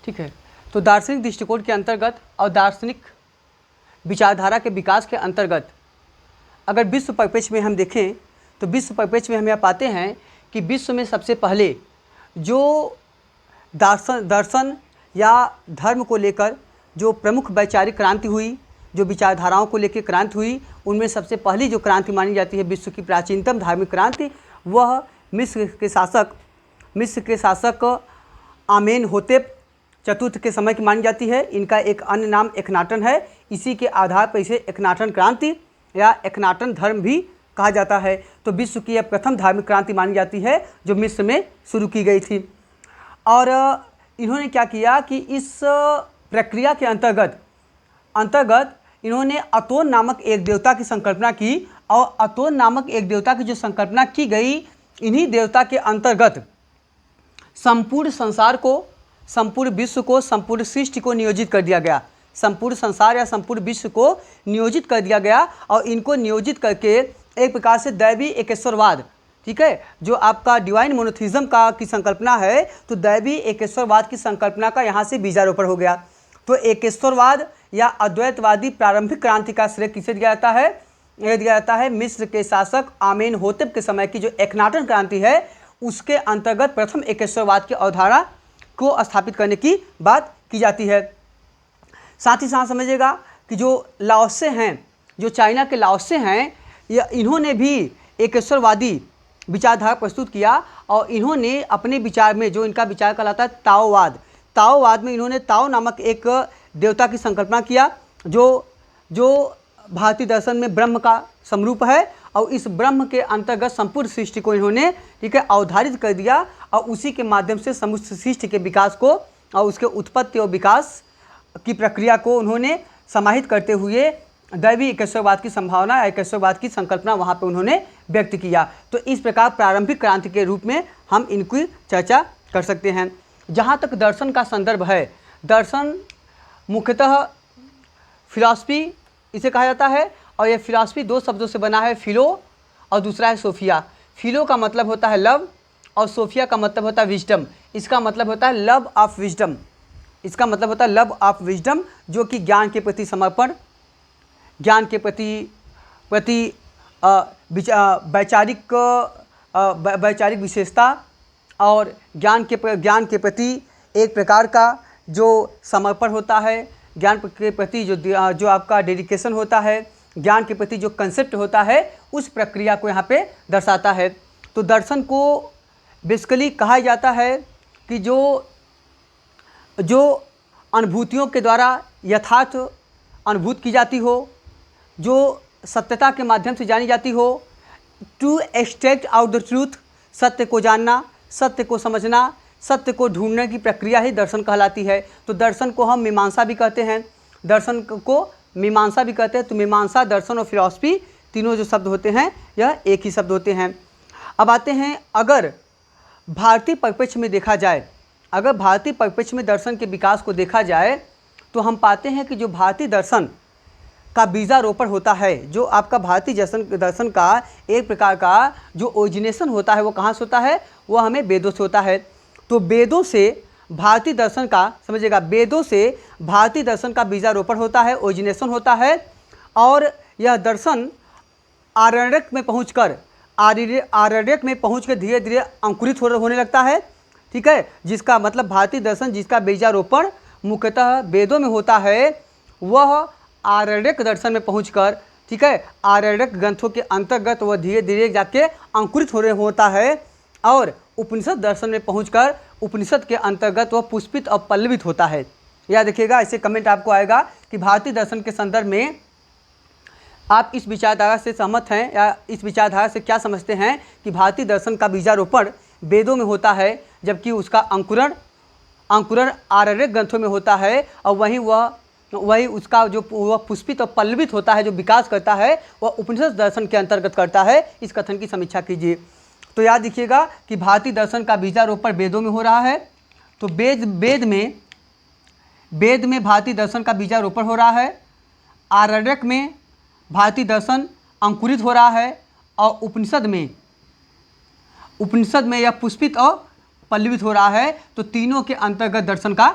ठीक है। तो दार्शनिक दृष्टिकोण के अंतर्गत और दार्शनिक विचारधारा के विकास के अंतर्गत अगर विश्व परिप्रेक्ष्य में हम देखें तो विश्व परिप्रेक्ष्य में हम यह पाते हैं कि विश्व में सबसे पहले जो दर्शन या धर्म को लेकर जो प्रमुख वैचारिक क्रांति हुई, जो विचारधाराओं को लेकर क्रांति हुई, उनमें सबसे पहली जो क्रांति मानी जाती है विश्व की प्राचीनतम धार्मिक क्रांति, वह मिस्र के शासक आमेनहोतेप चतुर्थ के समय की मानी जाती है। इनका एक अन्य नाम एक्नाटन है। इसी के आधार पर इसे एक्नाटन क्रांति या एक्नाटन धर्म भी कहा जाता है। तो विश्व की यह प्रथम धार्मिक क्रांति मानी जाती है जो मिस्र में शुरू की गई थी। और इन्होंने क्या किया कि इस प्रक्रिया के अंतर्गत इन्होंने अतोन नामक एक देवता की संकल्पना की। और अतोन नामक एक देवता की जो संकल्पना की गई, इन्हीं देवता के अंतर्गत संपूर्ण संसार को, संपूर्ण विश्व को, संपूर्ण सृष्टि को नियोजित कर दिया गया। संपूर्ण संसार या संपूर्ण विश्व को नियोजित कर दिया गया। और इनको नियोजित करके एक प्रकार से दैवी एकेश्वरवाद, ठीक है, जो आपका डिवाइन मोनोथिज्म का की संकल्पना है, तो दैवी एकेश्वरवाद की संकल्पना का यहाँ से बीजारोपण हो गया। तो एकेश्वरवाद या अद्वैतवादी प्रारंभिक क्रांति का श्रेय किसे दिया जाता है? यह दिया जाता है मिस्र के शासक आमेनहोतेप के समय की जो एक्नाटन क्रांति है, उसके अंतर्गत प्रथम एकेश्वरवाद की अवधारणा को स्थापित करने की बात की जाती है। साथ ही साथ समझिएगा कि जो लाओसे हैं, जो चाइना के लाओसे हैं, इन्होंने भी एकेश्वरवादी विचारधारा प्रस्तुत किया। और इन्होंने अपने विचार में, जो इनका विचार कहलाता है ताओवाद में इन्होंने ताओ नामक एक देवता की संकल्पना किया, जो भारतीय दर्शन में ब्रह्म का समरूप है। और इस ब्रह्म के अंतर्गत संपूर्ण सृष्टि को इन्होंने, ठीक है, अवधारित कर दिया। और उसी के माध्यम से समस्त सृष्टि के विकास को और उसके उत्पत्ति और विकास की प्रक्रिया को उन्होंने समाहित करते हुए दैवी एकेश्वरवाद की संभावना, एकेश्वरवाद की संकल्पना वहाँ पे उन्होंने व्यक्त किया। तो इस प्रकार प्रारंभिक क्रांति के रूप में हम इनकी चर्चा कर सकते हैं। जहाँ तक दर्शन का संदर्भ है, दर्शन मुख्यतः फिलॉसफी इसे कहा जाता है। और यह फिलॉसफी दो शब्दों से बना है, फिलो और दूसरा है सोफिया। फिलो का मतलब होता है लव और सोफिया का मतलब होता है विजडम। इसका मतलब होता है लव ऑफ विजडम। इसका मतलब होता है लव ऑफ विजडम, जो कि ज्ञान के प्रति समर्पण, ज्ञान के प्रति वैचारिक विशेषता और ज्ञान के प्रति एक प्रकार का जो समर्पण होता है, ज्ञान के प्रति जो आपका डेडिकेशन होता है, ज्ञान के प्रति जो कंसेप्ट होता है, उस प्रक्रिया को यहाँ पे दर्शाता है। तो दर्शन को बेसिकली कहा जाता है कि जो अनुभूतियों के द्वारा यथार्थ अनुभूत की जाती हो, जो सत्यता के माध्यम से जानी जाती हो, to extract out the truth, सत्य को जानना, सत्य को समझना, सत्य को ढूंढने की प्रक्रिया ही दर्शन कहलाती है। तो दर्शन को हम मीमांसा भी कहते हैं, दर्शन को मीमांसा भी कहते हैं। तो मीमांसा, दर्शन और फिलॉसफी तीनों जो शब्द होते हैं यह एक ही शब्द होते हैं। अब आते हैं, अगर भारतीय परिप्रेक्ष्य में देखा जाए, अगर भारतीय परिप्रेक्ष्य में दर्शन के विकास को देखा जाए तो हम पाते हैं कि जो भारतीय दर्शन का बीजारोपण होता है, जो आपका भारतीय दर्शन का एक प्रकार का जो ओरिजिनेशन होता है वो कहाँ से होता है? वो हमें वेदों से होता है। तो वेदों से भारतीय दर्शन का, समझिएगा, वेदों से भारतीय दर्शन का बीजारोपण होता है, ओरिजिनेशन होता है। और यह दर्शन आरण्यक में पहुँचकर धीरे धीरे अंकुरित होने लगता है, ठीक है। जिसका मतलब भारतीय दर्शन जिसका बीजारोपण मुख्यतः वेदों में होता है, वह आरण्यक दर्शन में पहुंचकर, ठीक है, आरण्यक ग्रंथों के अंतर्गत वह धीरे धीरे जाके अंकुरित होता है। और उपनिषद दर्शन में पहुंचकर उपनिषद के अंतर्गत वह पुष्पित और पल्लवित होता है। याद रखिएगा, ऐसे कमेंट आपको आएगा कि भारतीय दर्शन के संदर्भ में आप इस विचारधारा से सहमत हैं या इस विचारधारा से क्या समझते हैं कि भारतीय दर्शन का बीजारोपण वेदों में होता है, जबकि उसका अंकुरण आरण्यक ग्रंथों में होता है। और वही उसका जो वह पुष्पित और पल्लवित होता है, जो विकास करता है, वह उपनिषद दर्शन के अंतर्गत करता है। इस कथन की समीक्षा कीजिए। तो याद रखिएगा कि भारतीय दर्शन का बीजारोपण वेदों में हो रहा है। तो वेद में भारतीय दर्शन का बीजारोपण हो रहा है, आरण्यक में भारतीय दर्शन अंकुरित हो रहा है, और उपनिषद में यह पुष्पित और पल्लवित हो रहा है। तो तीनों के अंतर्गत दर्शन का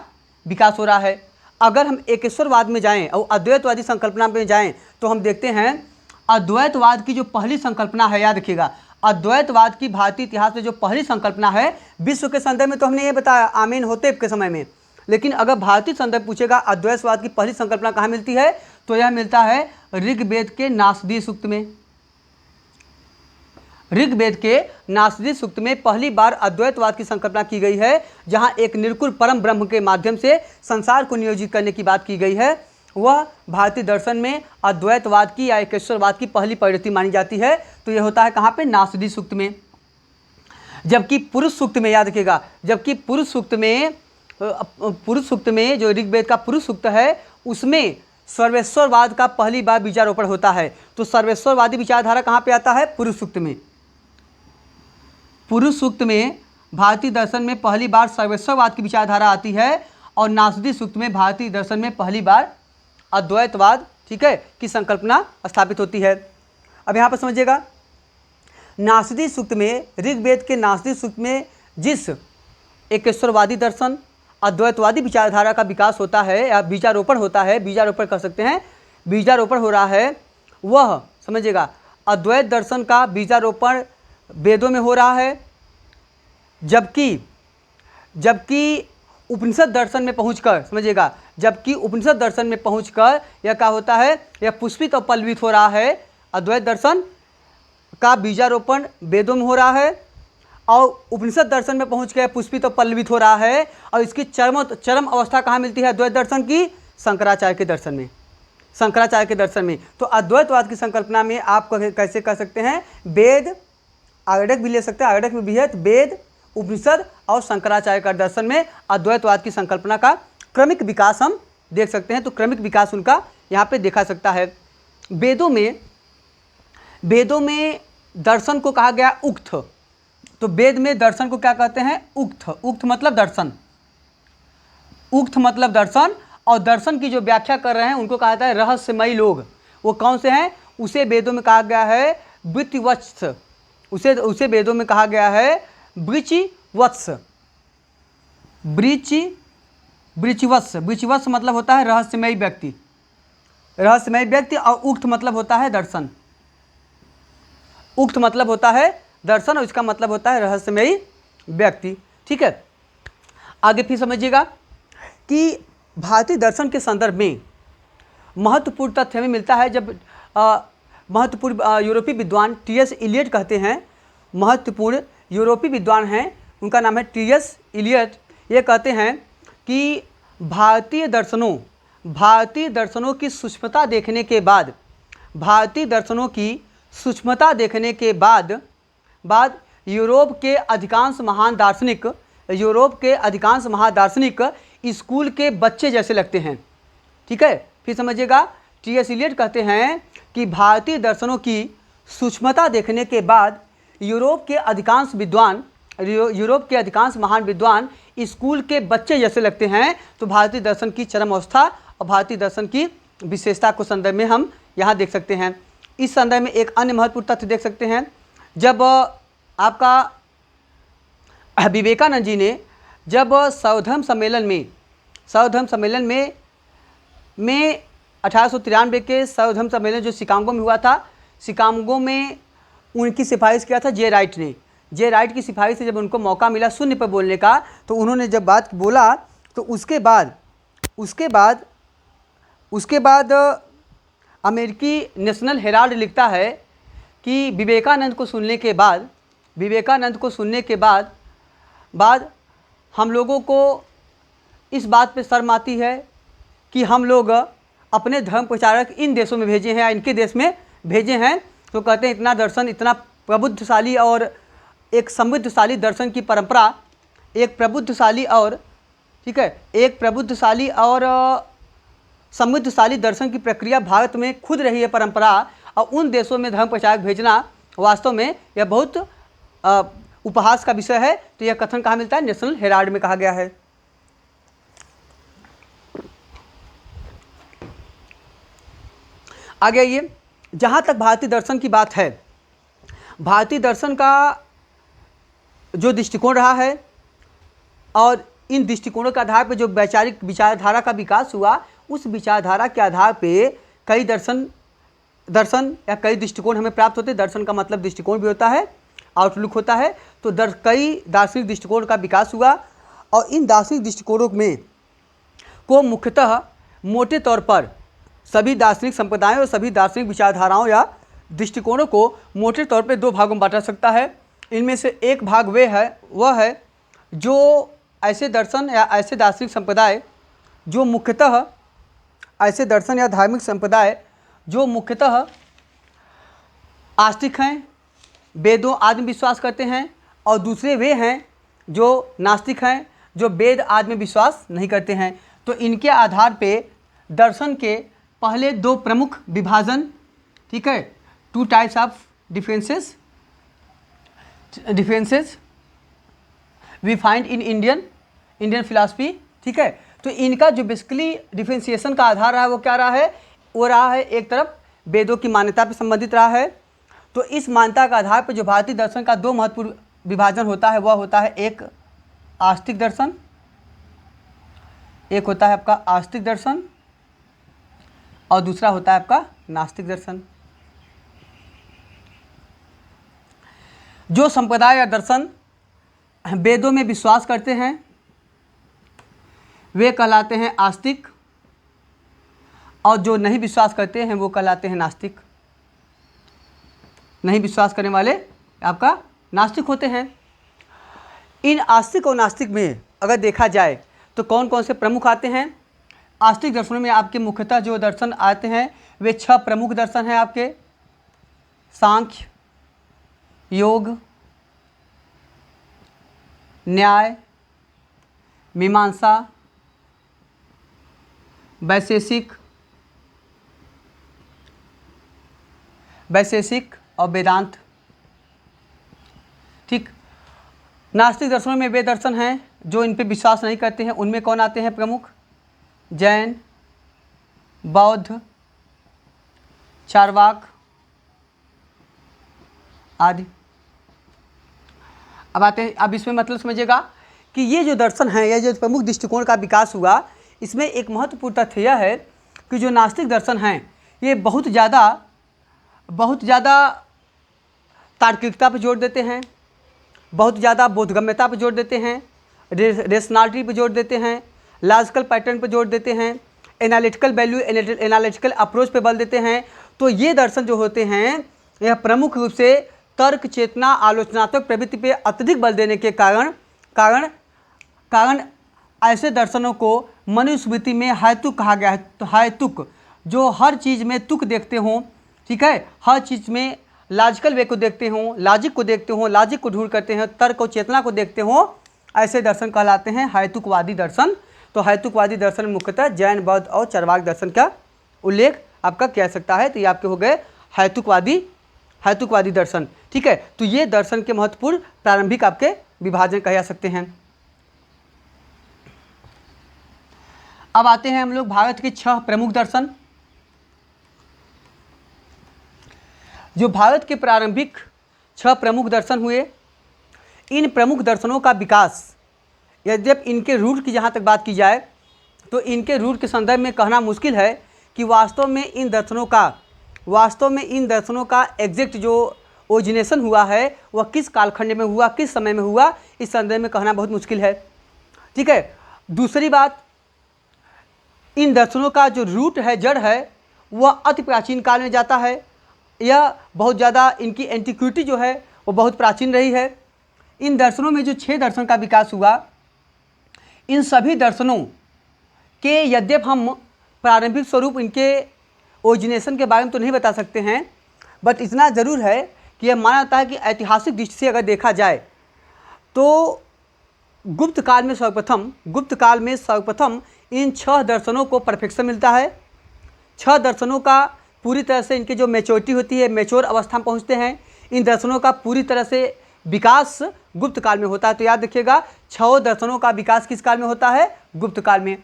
विकास हो रहा है। अगर हम एकेश्वरवाद में जाएं और अद्वैतवादी संकल्पना में जाएं तो हम देखते हैं अद्वैतवाद की जो पहली संकल्पना है, याद रखिएगा, अद्वैतवाद की भारतीय इतिहास में जो पहली संकल्पना है, विश्व के संदर्भ में तो हमने ये बताया आमीन होतेब के समय में, लेकिन अगर भारतीय संदर्भ पूछेगा अद्वैतवाद की पहली संकल्पना कहाँ मिलती है, तो यह मिलता है ऋग्वेद के नासदी सूक्त में। ऋग्वेद के नासदी सूक्त में पहली बार अद्वैतवाद की संकल्पना की गई है, जहां एक निर्गुण परम ब्रह्म के माध्यम से संसार को नियोजित करने की बात की गई है। वह भारतीय दर्शन में अद्वैतवाद की या एकेश्वरवाद की पहली परिणति मानी जाती है। तो यह होता है कहाँ पे, नासदी सूक्त में। जबकि पुरुष सूक्त में, याद रखिएगा, जबकि पुरुष सूक्त में जो ऋग्वेद का पुरुष सूक्त है उसमें सर्वेश्वरवाद का पहली बार बीजारोपण होता है। तो सर्वेश्वरवादी विचारधारा कहाँ पे आता है, पुरुष सूक्त में। पुरुष सूक्त में भारतीय दर्शन में पहली बार सर्वेश्वरवाद की विचारधारा आती है और नासदी सूक्त में भारतीय दर्शन में पहली बार अद्वैतवाद, ठीक है, की संकल्पना स्थापित होती है। अब यहाँ पर समझिएगा, नासदी सूक्त में, ऋग्वेद के नासदी सूक्त में जिस एकेश्वरवादी दर्शन, अद्वैतवादी विचारधारा का विकास होता है या बीजारोपण होता है, बीजारोपण कर सकते हैं, बीजारोपण हो रहा है, वह समझिएगा अद्वैत दर्शन का बीजारोपण वेदों में हो रहा है। जबकि उपनिषद दर्शन में पहुंचकर, समझिएगा, जबकि उपनिषद दर्शन में पहुंचकर यह क्या होता है, यह पुष्पित और पल्लवित हो रहा है। अद्वैत दर्शन का बीजारोपण वेदों में हो रहा है और उपनिषद दर्शन में पहुंच के पुष्पित और पल्लवित हो रहा है। और इसकी चरम अवस्था कहाँ मिलती है अद्वैत दर्शन की, शंकराचार्य के दर्शन में, शंकराचार्य के दर्शन में। तो अद्वैतवाद की संकल्पना में आप कैसे कर सकते हैं, वेद, आगडक भी ले सकते हैं, आगडक में भी है, तो वेद, उपनिषद और शंकराचार्य का दर्शन में अद्वैतवाद की संकल्पना का क्रमिक विकास हम देख सकते हैं। तो क्रमिक विकास उनका यहाँ पे देखा सकता है। वेदों में दर्शन को कहा गया उक्त। तो वेद में दर्शन को क्या कहते हैं, उक्त। उक्त मतलब दर्शन, उक्त मतलब दर्शन। और दर्शन की जो व्याख्या कर रहे हैं उनको कहा जाता है रहस्यमयी लोग। वो कौन से हैं, उसे वेदों में कहा गया है वृत्तिवत्स, उसे वेदों में कहा गया है वृचिवत्स, वृचिवत्स। वृचिवत्स मतलब होता है रहस्यमयी व्यक्ति, रहस्यमयी व्यक्ति। और उक्त मतलब होता है दर्शन, उक्त मतलब होता है दर्शन और इसका मतलब होता है रहस्यमयी व्यक्ति, ठीक है। आगे फिर समझिएगा कि भारतीय दर्शन के संदर्भ में महत्वपूर्ण तथ्य हमें मिलता है। जब महत्वपूर्ण यूरोपीय विद्वान टी.एस. इलियट कहते हैं, महत्वपूर्ण यूरोपीय विद्वान हैं, उनका नाम है टी.एस. इलियट। ये कहते हैं कि भारतीय दर्शनों की सूक्ष्मता देखने के बाद, भारतीय दर्शनों की सूक्ष्मता देखने के बाद यूरोप के अधिकांश महान दार्शनिक स्कूल के बच्चे जैसे लगते हैं, ठीक है। फिर समझिएगा, टी.एस. इलियट कहते हैं कि भारतीय दर्शनों की सूक्ष्मता देखने के बाद यूरोप के अधिकांश महान विद्वान स्कूल के बच्चे जैसे लगते हैं। तो भारतीय दर्शन की चरम अवस्था और भारतीय दर्शन की विशेषता को संदर्भ में हम यहाँ देख सकते हैं। इस संदर्भ में एक अन्य महत्वपूर्ण तथ्य देख सकते हैं। जब आपका विवेकानंद जी ने जब सौधर्म सम्मेलन में 1893 के सौधर्म सम्मेलन जो शिकागो में हुआ था, शिकागो में उनकी सिफारिश किया था जे राइट ने। जे राइट की सिफारिश से जब उनको मौका मिला शून्य पर बोलने का, तो उन्होंने जब बात बोला तो उसके बाद अमेरिकी नेशनल हेराल्ड लिखता है कि विवेकानंद को सुनने के बाद हम लोगों को इस बात पे शर्म आती है कि हम लोग अपने धर्म प्रचारक इन देशों में भेजे हैं या इनके देश में भेजे हैं। तो कहते हैं इतना दर्शन, इतना प्रबुद्धशाली और एक समृद्धशाली दर्शन की परंपरा, एक प्रबुद्धशाली और समृद्धशाली दर्शन की प्रक्रिया भारत में खुद रही है परंपरा, और उन देशों में धर्म प्रचारक भेजना वास्तव में यह बहुत उपहास का विषय है। तो यह कथन कहाँ मिलता है, नेशनल हेराल्ड में कहा गया है। आगे आइए, जहाँ तक भारतीय दर्शन की बात है, भारतीय दर्शन का जो दृष्टिकोण रहा है और इन दृष्टिकोणों के आधार पर जो वैचारिक विचारधारा का विकास हुआ, उस विचारधारा के आधार पे कई दर्शन या कई दृष्टिकोण हमें प्राप्त होते हैं। दर्शन का मतलब दृष्टिकोण भी होता है, आउटलुक होता है। तो कई दार्शनिक दृष्टिकोण का विकास हुआ और इन दार्शनिक दृष्टिकोणों में को मुख्यतः मोटे तौर पर सभी दार्शनिक संप्रदायों और सभी दार्शनिक विचारधाराओं या दृष्टिकोणों को मोटे तौर पर 2 भागों में बांटा सकता है। इनमें से एक भाग वह है जो ऐसे दर्शन या ऐसे दार्शनिक संप्रदाय जो मुख्यतः ऐसे दर्शन या धार्मिक संप्रदाय जो मुख्यतः आस्तिक हैं, वेदों आदि में विश्वास करते हैं, और दूसरे वे हैं जो नास्तिक हैं, जो वेद आदि में विश्वास नहीं करते हैं। तो इनके आधार पे दर्शन के पहले 2 प्रमुख विभाजन, ठीक है, 2 types of differences we find in Indian philosophy, ठीक है। तो इनका जो बेसिकली डिफरेंशिएशन का आधार रहा है वो क्या रहा है? वो रहा है एक तरफ वेदों की मान्यता पर संबंधित रहा है। तो इस मान्यता के आधार पर जो भारतीय दर्शन का 2 महत्वपूर्ण विभाजन होता है वह होता है एक आस्तिक दर्शन, एक होता है आपका आस्तिक दर्शन और दूसरा होता है आपका नास्तिक दर्शन। जो संप्रदाय या दर्शन वेदों में विश्वास करते हैं वे कहलाते हैं आस्तिक, और जो नहीं विश्वास करते हैं वो कहलाते हैं नास्तिक। नहीं विश्वास करने वाले आपका नास्तिक होते हैं। इन आस्तिक और नास्तिक में अगर देखा जाए तो कौन कौन से प्रमुख आते हैं? आस्तिक दर्शनों में आपके मुख्यतः जो दर्शन आते हैं वे 6 प्रमुख दर्शन हैं आपके: सांख्य, योग, न्याय, मीमांसा, वैशेषिक और वेदांत, ठीक। नास्तिक दर्शनों में वे दर्शन हैं जो इन पे विश्वास नहीं करते हैं। उनमें कौन आते हैं प्रमुख? जैन, बौद्ध, चार्वाक आदि। अब आते हैं, अब इसमें मतलब समझिएगा कि ये जो दर्शन है या जो प्रमुख दृष्टिकोण का विकास हुआ, इसमें एक महत्वपूर्ण तथ्य यह है कि जो नास्तिक दर्शन हैं ये बहुत ज़्यादा तार्किकता पर जोर देते हैं, बहुत ज़्यादा बोधगम्यता पर जोर देते हैं, रेशनैलिटी पर जोर देते हैं, लॉजिकल पैटर्न पर जोर देते हैं, एनालिटिकल वैल्यू, एनालिटिकल अप्रोच पे बल देते हैं। तो ये दर्शन जो होते हैं यह प्रमुख रूप से तर्क, चेतना, आलोचनात्मक प्रवृत्ति पे अत्यधिक बल देने के कारण ऐसे दर्शनों को मनुस्मृति में हेतुक कहा गया है। तो हेतुक जो हर चीज़ में तुक देखते हों, ठीक है, हर चीज़ में लॉजिकल वे को देखते हों, लॉजिक को ढूंढ करते हैं, तर्क और चेतना को देखते हों, ऐसे दर्शन कहलाते हैं हेतुकवादी दर्शन। तो हेतुकवादी दर्शन मुख्यतः जैन, बौद्ध और चार्वाक दर्शन का उल्लेख आपका किया सकता है। तो ये आपके हो गए हेतुकवादी दर्शन, ठीक है। तो ये दर्शन के महत्वपूर्ण प्रारंभिक आपके विभाजन कहे जा सकते हैं। अब आते हैं हम लोग भारत के 6 प्रमुख दर्शन। जो भारत के प्रारंभिक 6 प्रमुख दर्शन हुए, इन प्रमुख दर्शनों का विकास, यद्यपि इनके रूट की जहाँ तक बात की जाए तो इनके रूट के संदर्भ में कहना मुश्किल है कि वास्तव में इन दर्शनों का एग्जैक्ट जो ओरिजिनेशन हुआ है वह किस कालखंड में हुआ, किस समय में हुआ, इस संदर्भ में कहना बहुत मुश्किल है, ठीक है। दूसरी बात, इन दर्शनों का जो रूट है, जड़ है, वह अति प्राचीन काल में जाता है। यह बहुत ज़्यादा इनकी एंटिक्विटी जो है वो बहुत प्राचीन रही है। इन दर्शनों में जो 6 दर्शन का विकास हुआ, इन सभी दर्शनों के यद्यप हम प्रारंभिक स्वरूप इनके ओरिजिनेशन के बारे में तो नहीं बता सकते हैं, बट इतना ज़रूर है कि यह माना जाता है कि ऐतिहासिक दृष्टि से अगर देखा जाए तो गुप्त काल में सर्वप्रथम इन 6 दर्शनों को परफेक्शन मिलता है। 6 दर्शनों का पूरी तरह से इनकी जो मैच्योरिटी होती है, मैच्योर अवस्था में पहुँचते हैं। इन दर्शनों का पूरी तरह से विकास गुप्त काल में होता है। तो याद रखिएगा 6 दर्शनों का विकास किस काल में होता है? गुप्त काल में।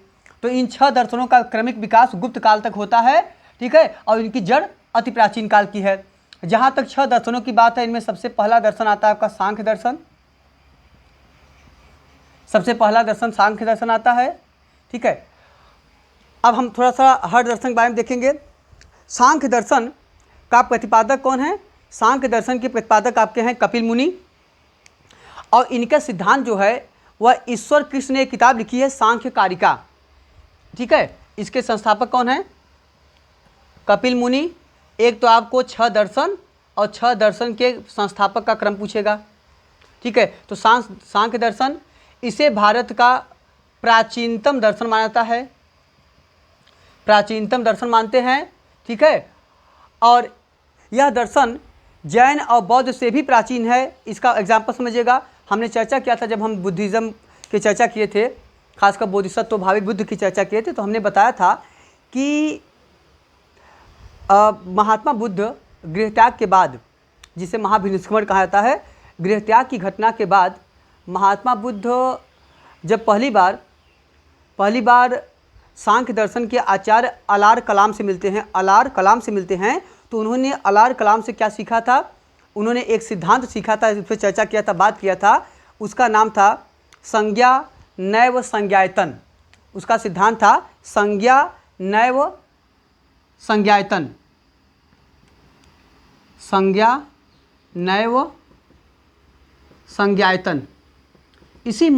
तो इन 6 दर्शनों का क्रमिक विकास गुप्त काल तक होता है, ठीक है, और इनकी जड़ अति प्राचीन काल की है। जहाँ तक 6 दर्शनों की बात है, इनमें सबसे पहला दर्शन आता है आपका सांख्य दर्शन। सबसे पहला दर्शन सांख्य दर्शन आता है। ठीक है, अब हम थोड़ा सा हर दर्शन के बारे में देखेंगे। सांख्य दर्शन का प्रतिपादक कौन है? सांख्य दर्शन के प्रतिपादक आपके हैं कपिल मुनि, और इनका सिद्धांत जो है वह ईश्वर कृष्ण ने एक किताब लिखी है सांख्य कारिका। ठीक है, इसके संस्थापक कौन है? कपिल मुनि। एक तो आपको 6 दर्शन और 6 दर्शन के संस्थापक का क्रम पूछेगा। ठीक है, तो सांख्य दर्शन, इसे भारत का प्राचीनतम दर्शन माना जाता है, प्राचीनतम दर्शन मानते हैं। ठीक है, और यह दर्शन जैन और बौद्ध से भी प्राचीन है। इसका एग्जाम्पल समझिएगा, हमने चर्चा किया था जब हम बुद्धिज़्म की चर्चा किए थे, खासकर बोधिसत्व भाविक बुद्ध की चर्चा किए थे, तो हमने बताया था कि महात्मा बुद्ध गृहत्याग के बाद, जिसे महाभिनिष्क्रमण कहा जाता है, गृहत्याग की घटना के बाद महात्मा बुद्ध जब पहली बार सांख्य दर्शन के आचार्य अलार कलाम से मिलते हैं, तो उन्होंने अलार कलाम से क्या सीखा था? उन्होंने एक सिद्धांत सीखा था, इस पर चर्चा किया था, बात किया था। उसका नाम था संज्ञा नैव संज्ञायतन। उसका सिद्धांत था संज्ञा नैव संज्ञायतन, संज्ञा नैव संज्ञायतन। इसी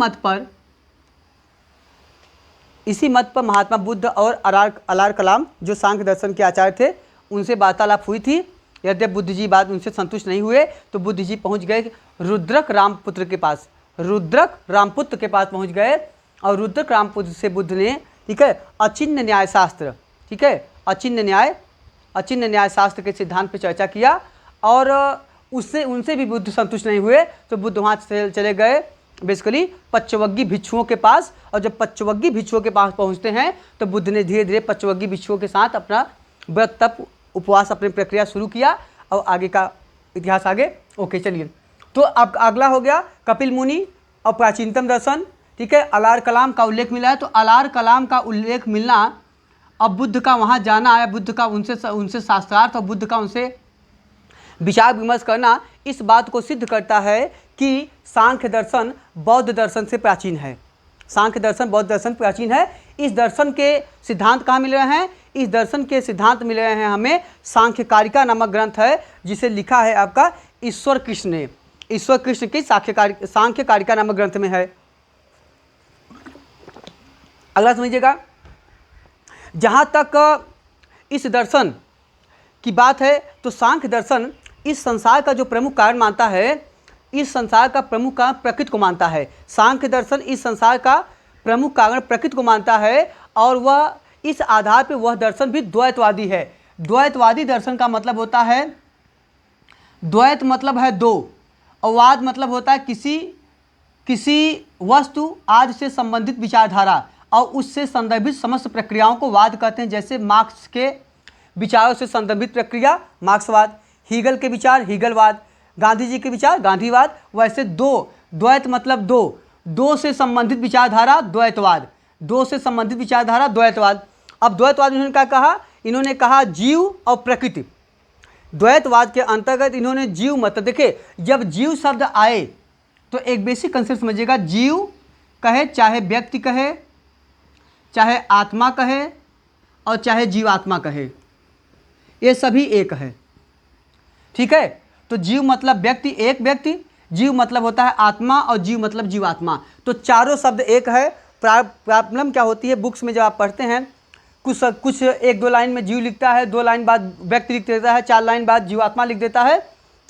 मत पर महात्मा बुद्ध और अलार कलाम, जो सांख्य दर्शन के आचार्य थे, उनसे वार्तालाप हुई थी। यद्यपि बुद्ध जी बाद उनसे संतुष्ट नहीं हुए, तो बुद्ध जी पहुंच गए रुद्रक रामपुत्र के पास पहुंच गए, और रुद्रक रामपुत्र से बुद्ध ने, ठीक है, अचिन्त्य न्याय शास्त्र, ठीक है, अचिन्त्य न्याय शास्त्र के सिद्धांत पर चर्चा किया, और उनसे भी बुद्ध संतुष्ट नहीं हुए, तो बुद्ध वहाँ से चले गए बेसिकली पच्चवग्गी भिक्षुओं के पास। और जब पच्चवग्गी भिक्षुओं के पास पहुँचते हैं, तो बुद्ध ने धीरे धीरे पच्चवग्गी भिक्षुओं के साथ अपना व्रत तप उपवास अपनी प्रक्रिया शुरू किया, और आगे का इतिहास आगे। ओके, चलिए, तो अब अगला हो गया कपिल मुनि और प्राचीनतम दर्शन। ठीक है, अलार कलाम का उल्लेख मिला है, तो अलार कलाम का उल्लेख मिलना, अब बुद्ध का वहाँ जाना आया, बुद्ध का उनसे शास्त्रार्थ और बुद्ध का उनसे विचार विमर्श करना, इस बात को सिद्ध करता है कि सांख्य दर्शन बौद्ध दर्शन से प्राचीन है। सांख्य दर्शन बौद्ध दर्शन प्राचीन है। इस दर्शन के सिद्धांत कहाँ मिल रहे हैं? इस दर्शन के सिद्धांत मिल रहे हैं हमें सांख्य कारिका नामक ग्रंथ है, जिसे लिखा है आपका ईश्वर कृष्ण ने। ईश्वर कृष्ण की सांख्य कारिका नामक ग्रंथ में है। अगला समझिएगा, जहाँ तक इस दर्शन की बात है, तो सांख्य दर्शन इस संसार का जो प्रमुख कारण मानता है, इस संसार का प्रमुख कारण प्रकृति को मानता है। सांख्य दर्शन इस संसार का प्रमुख कारण प्रकृति को मानता है, और वह इस आधार पर वह दर्शन भी द्वैतवादी है। द्वैतवादी दर्शन का मतलब होता है, द्वैत मतलब है दो, और वाद मतलब होता है किसी वस्तु आदि से संबंधित विचारधारा और उससे संदर्भित समस्त प्रक्रियाओं को वाद कहते हैं। जैसे मार्क्स के विचारों से संदर्भित प्रक्रिया मार्क्सवाद, हीगल के विचार हीगलवाद, गांधी जी के विचार गांधीवाद। वैसे द्वैत मतलब दो से संबंधित विचारधारा द्वैतवाद, दो से संबंधित विचारधारा द्वैतवाद। अब द्वैतवाद इन्होंने क्या कहा? इन्होंने कहा जीव और प्रकृति। द्वैतवाद के अंतर्गत इन्होंने जीव मत, देखिए जब जीव शब्द आए तो एक बेसिक कंसेप्ट समझिएगा, जीव कहे चाहे व्यक्ति कहे, चाहे आत्मा कहे और चाहे जीवात्मा कहे, ये सभी एक है। ठीक है, तो जीव मतलब व्यक्ति, एक व्यक्ति, जीव मतलब होता है आत्मा, और जीव मतलब जीवात्मा। तो चारों शब्द एक है। प्रॉब्लम क्या होती है बुक्स में जब आप पढ़ते हैं, कुछ एक दो लाइन में जीव लिखता है, 2 लाइन बाद व्यक्ति लिख देता है, 4 लाइन बाद जीवात्मा लिख देता है,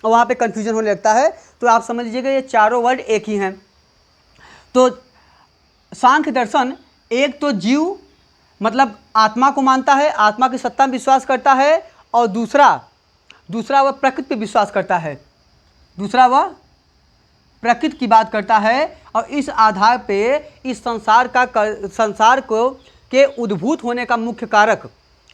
और वहाँ पे कन्फ्यूजन होने लगता है। तो आप समझ लीजिएगा ये चारों वर्ड एक ही हैं। तो सांख्य दर्शन एक तो जीव मतलब आत्मा को मानता है, आत्मा की सत्ता में विश्वास करता है, और दूसरा वह प्रकृति पे विश्वास करता है, दूसरा वह प्रकृति की बात करता है। और इस आधार पे इस संसार के उद्भूत होने का मुख्य कारक,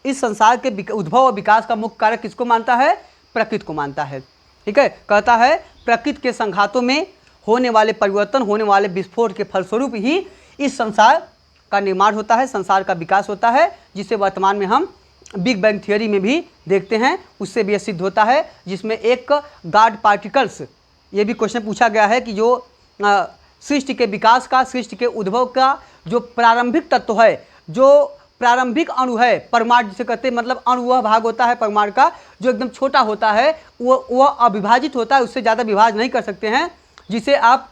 इस संसार के उद्भव और विकास का मुख्य कारक किसको मानता है? प्रकृति को मानता है। ठीक है, कहता है प्रकृति के संघातों में होने वाले परिवर्तन, होने वाले विस्फोट के फलस्वरूप ही इस संसार का निर्माण होता है, संसार का विकास होता है, जिसे वर्तमान में हम बिग बैंग थियोरी में भी देखते हैं। उससे भी यह सिद्ध होता है, जिसमें एक गॉड पार्टिकल्स, ये भी क्वेश्चन पूछा गया है कि जो सृष्टि के विकास का, सृष्टि के उद्भव का जो प्रारंभिक तत्व है, जो प्रारंभिक अणु है, परमाणु जिसे कहते हैं, मतलब अणु वह भाग होता है परमाणु का जो एकदम छोटा होता है, वो अविभाजित होता है, उससे ज़्यादा विभाजन नहीं कर सकते हैं, जिसे आप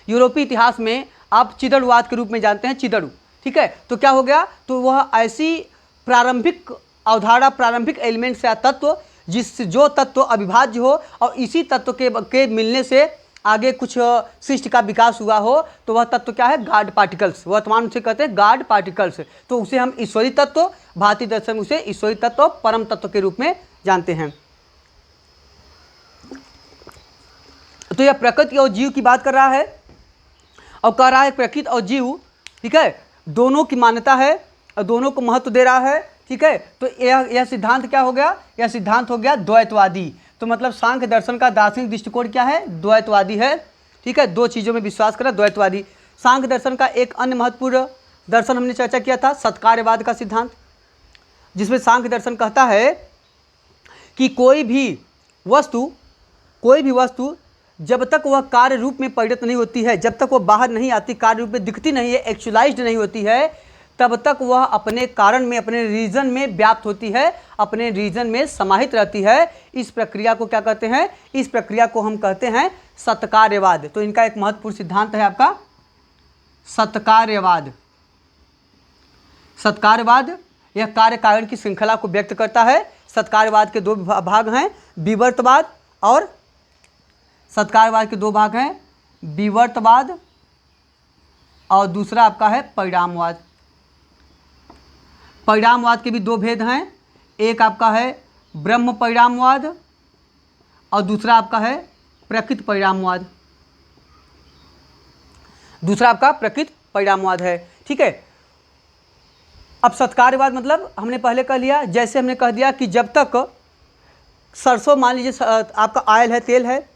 यूरोपीय इतिहास में आप चिदड़ुवाद के रूप में जानते हैं, चिदड़ु। ठीक है, तो क्या हो गया, तो वह ऐसी प्रारंभिक अवधारणा, प्रारंभिक एलिमेंट्स या तत्व जो तत्व अविभाज्य हो और इसी तत्व के मिलने से आगे कुछ सृष्टि का विकास हुआ हो, तो वह तत्व क्या है, गॉड पार्टिकल्स, वर्तमान उसे कहते हैं गॉड पार्टिकल्स। तो उसे हम ईश्वरीय तत्व, भारतीय दर्शन में उसे ईश्वरीय तत्व, परम तत्व के रूप में जानते हैं। तो यह प्रकृति और जीव की बात कर रहा है और कह रहा है प्रकृति और जीव, ठीक है, दोनों की मान्यता है और दोनों को महत्व दे रहा है। ठीक है, तो यह सिद्धांत क्या हो गया, यह सिद्धांत हो गया द्वैतवादी। तो मतलब सांख्य दर्शन का दार्शनिक दृष्टिकोण क्या है, द्वैतवादी है। ठीक है, दो चीज़ों में विश्वास करा, द्वैतवादी। सांख्य दर्शन का एक अन्य महत्वपूर्ण दर्शन हमने चर्चा किया था, सत्कार्यवाद का सिद्धांत, जिसमें सांख्य दर्शन कहता है कि कोई भी वस्तु जब तक वह कार्य रूप में परिणत नहीं होती है, जब तक वह बाहर नहीं आती, कार्य रूप में दिखती नहीं है, एक्चुअलाइज्ड नहीं होती है, तब तक वह अपने कारण में, अपने रीजन में व्याप्त होती है, अपने रीजन में समाहित रहती है। इस प्रक्रिया को क्या कहते हैं, इस प्रक्रिया को हम कहते हैं सत्कार्यवाद। तो इनका एक महत्वपूर्ण सिद्धांत है आपका सत्कार्यवाद। सत्कार्यवाद यह कार्य कारण की श्रृंखला को व्यक्त करता है। सत्कार्यवाद के दो भाग हैं, विवर्तवाद और सत्कार्यवाद के दो भाग हैं, विवर्तवाद और दूसरा आपका है परिणामवाद। परिणामवाद के भी दो भेद हैं, एक आपका है ब्रह्म परिणामवाद और दूसरा आपका है प्रकृति परिणामवाद। दूसरा आपका प्रकृति परिणामवाद है। ठीक है, अब सत्कार्यवाद मतलब हमने पहले कह लिया, जैसे हमने कह दिया कि जब तक सरसों, मान लीजिए आपका ऑयल है, तेल है,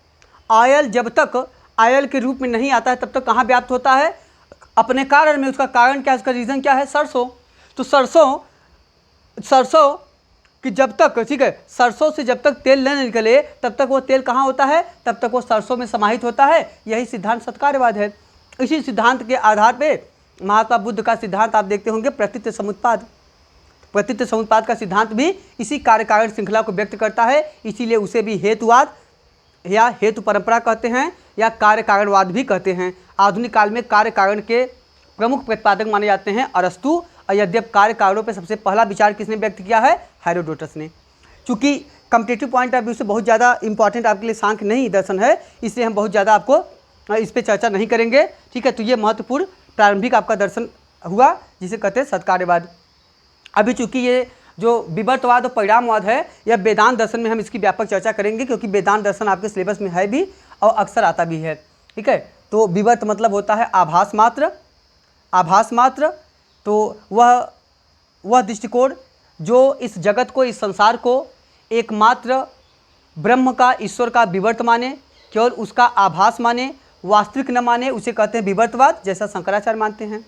ऑयल जब तक ऑयल के रूप में नहीं आता है तब तक कहाँ व्याप्त होता है, अपने कारण में। उसका कारण क्या है, उसका रीज़न क्या है, सरसों। तो सरसों कि जब तक, ठीक है, सरसों से जब तक तेल न निकले तब तक वो तेल कहाँ होता है, तब तक वो सरसों में समाहित होता है। यही सिद्धांत सत्कार्यवाद है। इसी सिद्धांत के आधार पे महात्मा बुद्ध का सिद्धांत आप देखते होंगे प्रतीत समुत्पाद। प्रतीत समुत्पाद का सिद्धांत भी इसी कार्य कारण श्रृंखला को व्यक्त करता है, इसीलिए उसे भी हेतुवाद या हेतु परंपरा कहते हैं या कार्य कारणवाद भी कहते हैं। आधुनिक काल में कार्य कारण के प्रमुख प्रतिपादक माने जाते हैं अरस्तु, और यद्यप कार्य कारणों पर सबसे पहला विचार किसने व्यक्त किया है, हेरोडोटस ने। चूँकि कम्पिटेटिव पॉइंट ऑफ व्यू से बहुत ज़्यादा इंपॉर्टेंट आपके लिए सांख्य नहीं दर्शन है, इसलिए हम बहुत ज़्यादा आपको इस पर चर्चा नहीं करेंगे। ठीक है, तो ये महत्वपूर्ण प्रारंभिक आपका दर्शन हुआ जिसे कहते हैं सत्कार्यवाद। अभी चूँकि ये जो विवर्तवाद और परिणामवाद है, यह वेदांत दर्शन में हम इसकी व्यापक चर्चा करेंगे, क्योंकि वेदांत दर्शन आपके सिलेबस में है भी और अक्सर आता भी है। ठीक है, तो विवर्त मतलब होता है आभास मात्र, आभास मात्र। तो वह दृष्टिकोण जो इस जगत को, इस संसार को एकमात्र ब्रह्म का, ईश्वर का विवर्त माने, केवल उसका आभास माने, वास्तविक न माने, उसे कहते हैं विवर्तवाद, जैसा शंकराचार्य मानते हैं।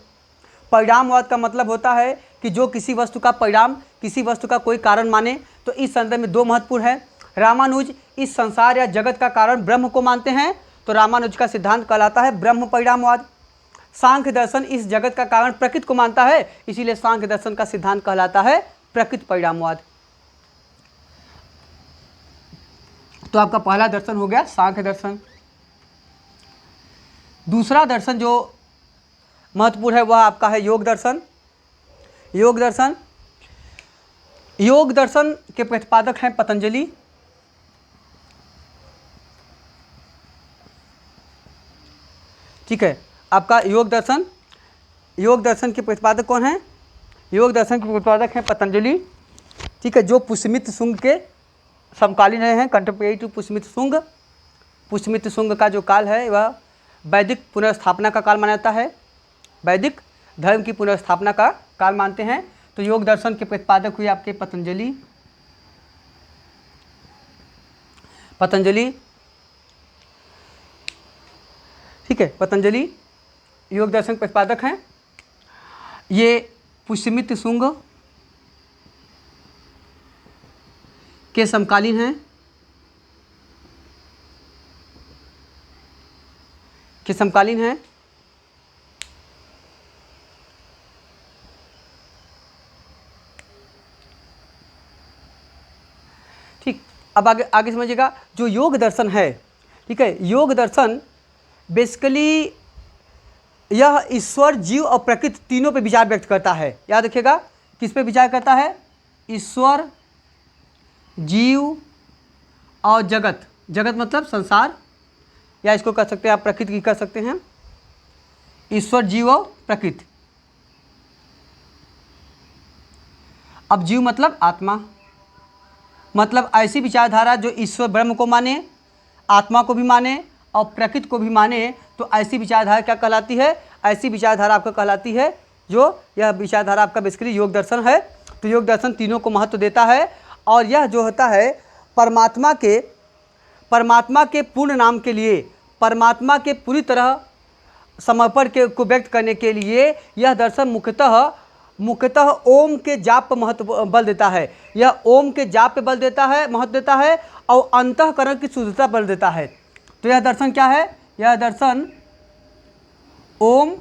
परिणामवाद का मतलब होता है कि जो किसी वस्तु का परिणाम, किसी वस्तु का कोई कारण माने। तो इस संदर्भ में दो महत्वपूर्ण है। रामानुज इस संसार या जगत का कारण ब्रह्म को मानते हैं, तो रामानुज का सिद्धांत कहलाता है ब्रह्म परिणामवाद। सांख्य दर्शन इस जगत का कारण प्रकृति को मानता है, इसीलिए सांख्य दर्शन का सिद्धांत कहलाता है प्रकृति परिणामवाद। तो आपका पहला दर्शन हो गया सांख्य दर्शन। दूसरा दर्शन जो महत्वपूर्ण है वह आपका है योग दर्शन। योग दर्शन, योग दर्शन के प्रतिपादक हैं पतंजलि। ठीक है, आपका योग दर्शन के प्रतिपादक कौन हैं, योग दर्शन के प्रतिपादक हैं पतंजलि। ठीक है, जो पुष्यमित्र शुंग के समकालीन रहे हैं, कंटेम्परेरी पुष्यमित्र शुंग। पुष्यमित्र शुंग का जो काल है वह वैदिक पुनर्स्थापना का काल माना जाता है, वैदिक धर्म की पुनर्स्थापना का काल मानते हैं। तो योग दर्शन के प्रतिपादक हुए आपके पतंजलि। ठीक है, पतंजलि योग दर्शन के प्रतिपादक हैं। ये पुष्यमित्र शुंग के समकालीन हैं। के समकालीन हैं। ठीक, अब आगे आगे समझिएगा। जो योग दर्शन है, ठीक है, योग दर्शन बेसिकली यह ईश्वर, जीव और प्रकृति तीनों पे विचार व्यक्त करता है। याद रखिएगा, किस पे विचार करता है? ईश्वर, जीव और जगत। जगत मतलब संसार, या इसको कह सकते हैं आप प्रकृति की कह सकते हैं। ईश्वर, जीव और प्रकृति। अब जीव मतलब आत्मा, मतलब ऐसी विचारधारा जो ईश्वर ब्रह्म को माने, आत्मा को भी माने और प्रकृति को भी माने, तो ऐसी विचारधारा क्या कहलाती है? ऐसी विचारधारा आपका कहलाती है, जो यह विचारधारा आपका बेसिकली योग दर्शन है। तो योग दर्शन तीनों को महत्व देता है, और यह जो होता है परमात्मा के पूर्ण नाम के लिए, परमात्मा के पूरी तरह समर्पण को व्यक्त करने के लिए यह दर्शन मुख्यतः ओम के जाप पर महत्व बल देता है। यह ओम के जाप पे बल देता है, महत्व देता है, और अंतःकरण की शुद्धता बल देता है। तो यह दर्शन क्या है? यह दर्शन ओम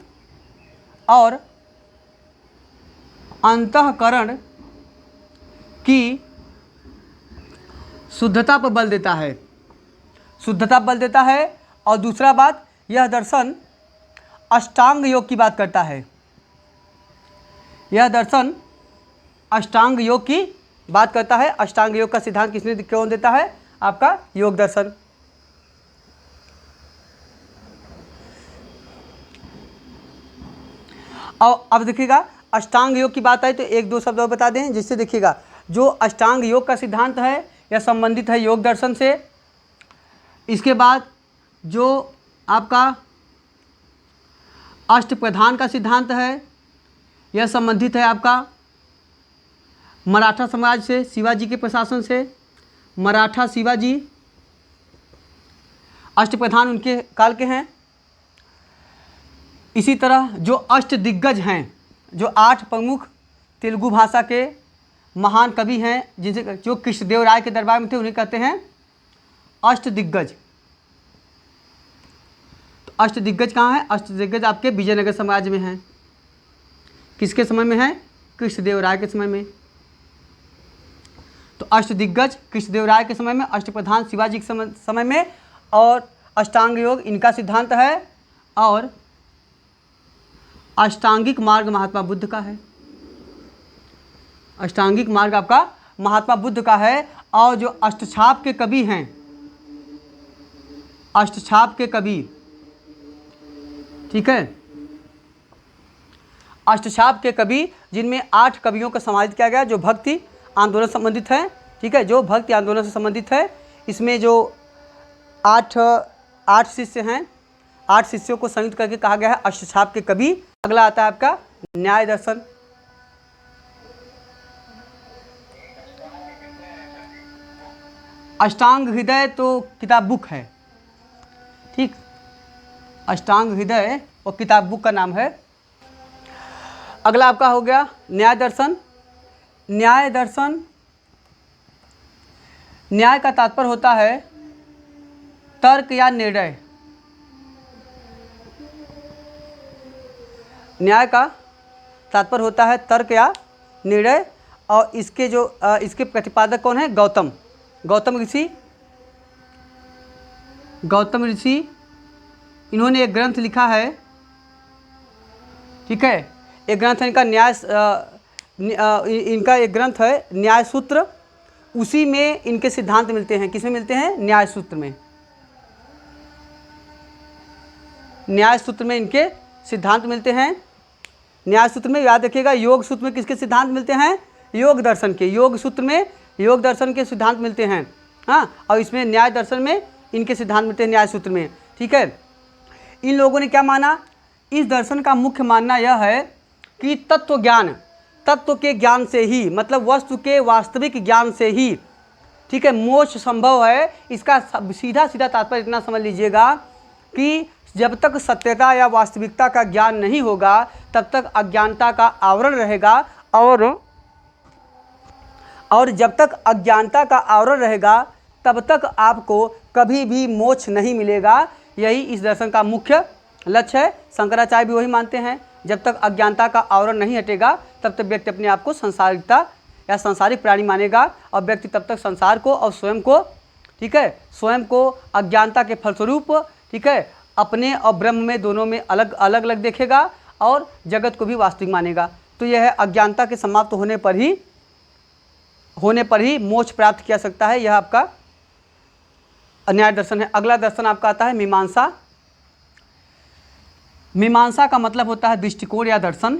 और अंतःकरण की शुद्धता पर बल देता है, शुद्धता बल देता है। और दूसरा बात, यह दर्शन अष्टांग योग की बात करता है। यह दर्शन अष्टांग योग की बात करता है। अष्टांग योग का सिद्धांत किसने क्यों देता है? आपका योग दर्शन। और अब देखिएगा, अष्टांग योग की बात आई तो एक दो शब्द और बता दें, जिससे देखिएगा जो अष्टांग योग का सिद्धांत है यह संबंधित है योग दर्शन से। इसके बाद जो आपका अष्टप्रधान का सिद्धांत है यह संबंधित है आपका मराठा समाज से, शिवाजी के प्रशासन से। मराठा शिवाजी अष्टप्रधान उनके काल के हैं। इसी तरह जो अष्ट दिग्गज हैं, जो 8 प्रमुख तेलुगु भाषा के महान कवि हैं, जिनसे जो कृष्णदेव राय के दरबार में थे, उन्हें कहते हैं अष्ट दिग्गज। तो अष्ट दिग्गज कहाँ है? अष्ट दिग्गज आपके विजयनगर साम्राज्य में हैं। किसके समय में है? कृष्णदेव राय के समय में। तो अष्ट दिग्गज कृष्णदेव राय के समय में, अष्टप्रधान शिवाजी के समय में, और अष्टांग योग इनका सिद्धांत है। और अष्टांगिक मार्ग महात्मा बुद्ध का है। अष्टांगिक मार्ग आपका महात्मा बुद्ध का है। और जो अष्टछाप के कवि हैं, अष्टछाप के कवि, ठीक है, अष्टछाप के कवि, जिनमें 8 कवियों का समाहित किया गया, जो भक्ति आंदोलन से संबंधित है, ठीक है, जो भक्ति आंदोलन से संबंधित है। इसमें जो 8 शिष्य हैं, 8 शिष्यों को संयुक्त करके कहा गया है अष्टछाप के कवि। अगला आता है आपका न्याय दर्शन। अष्टांग हृदय तो किताब बुक है, ठीक, अष्टांग हृदय और किताब बुक का नाम है। अगला आपका हो गया न्याय दर्शन। न्याय दर्शन, न्याय का तात्पर्य होता है तर्क या निर्णय। न्याय का तात्पर्य होता है तर्क या निर्णय। और इसके जो इसके प्रतिपादक कौन है? गौतम ऋषि। इन्होंने एक ग्रंथ लिखा है, ठीक है, एक ग्रंथ है इनका इनका एक ग्रंथ है न्याय सूत्र। उसी में इनके सिद्धांत मिलते हैं। किसमें मिलते हैं? न्याय सूत्र में। न्याय सूत्र में इनके सिद्धांत मिलते हैं। न्याय सूत्र में याद रखिएगा, योग सूत्र में किसके सिद्धांत मिलते हैं? योग दर्शन के। योग सूत्र में योग दर्शन के सिद्धांत मिलते हैं, हाँ, और इसमें न्याय दर्शन में इनके सिद्धांत मिलते हैं न्याय सूत्र में, ठीक है। इन लोगों ने क्या माना? इस दर्शन का मुख्य मानना यह है कि तत्व के ज्ञान से ही, मतलब वस्तु के वास्तविक ज्ञान से ही, ठीक है, मोक्ष संभव है। इसका सीधा तात्पर्य इतना समझ लीजिएगा कि जब तक सत्यता या वास्तविकता का ज्ञान नहीं होगा तब तक अज्ञानता का आवरण रहेगा। और जब तक अज्ञानता का आवरण रहेगा तब तक आपको कभी भी मोक्ष नहीं मिलेगा। यही इस दर्शन का मुख्य लक्ष्य है। शंकराचार्य भी वही मानते हैं, जब तक अज्ञानता का आवरण नहीं हटेगा तब तक व्यक्ति अपने आप को संसारिकता या सांसारिक प्राणी मानेगा, और व्यक्ति तब तक संसार को और स्वयं को, ठीक है, स्वयं को अज्ञानता के फलस्वरूप, ठीक है, अपने और ब्रह्म में, दोनों में अलग अलग देखेगा और जगत को भी वास्तविक मानेगा। तो यह है अज्ञानता के समाप्त होने पर ही मोक्ष प्राप्त किया सकता है। यह आपका न्याय दर्शन है। अगला दर्शन आपका आता है मीमांसा। मीमांसा का मतलब होता है दृष्टिकोण या दर्शन,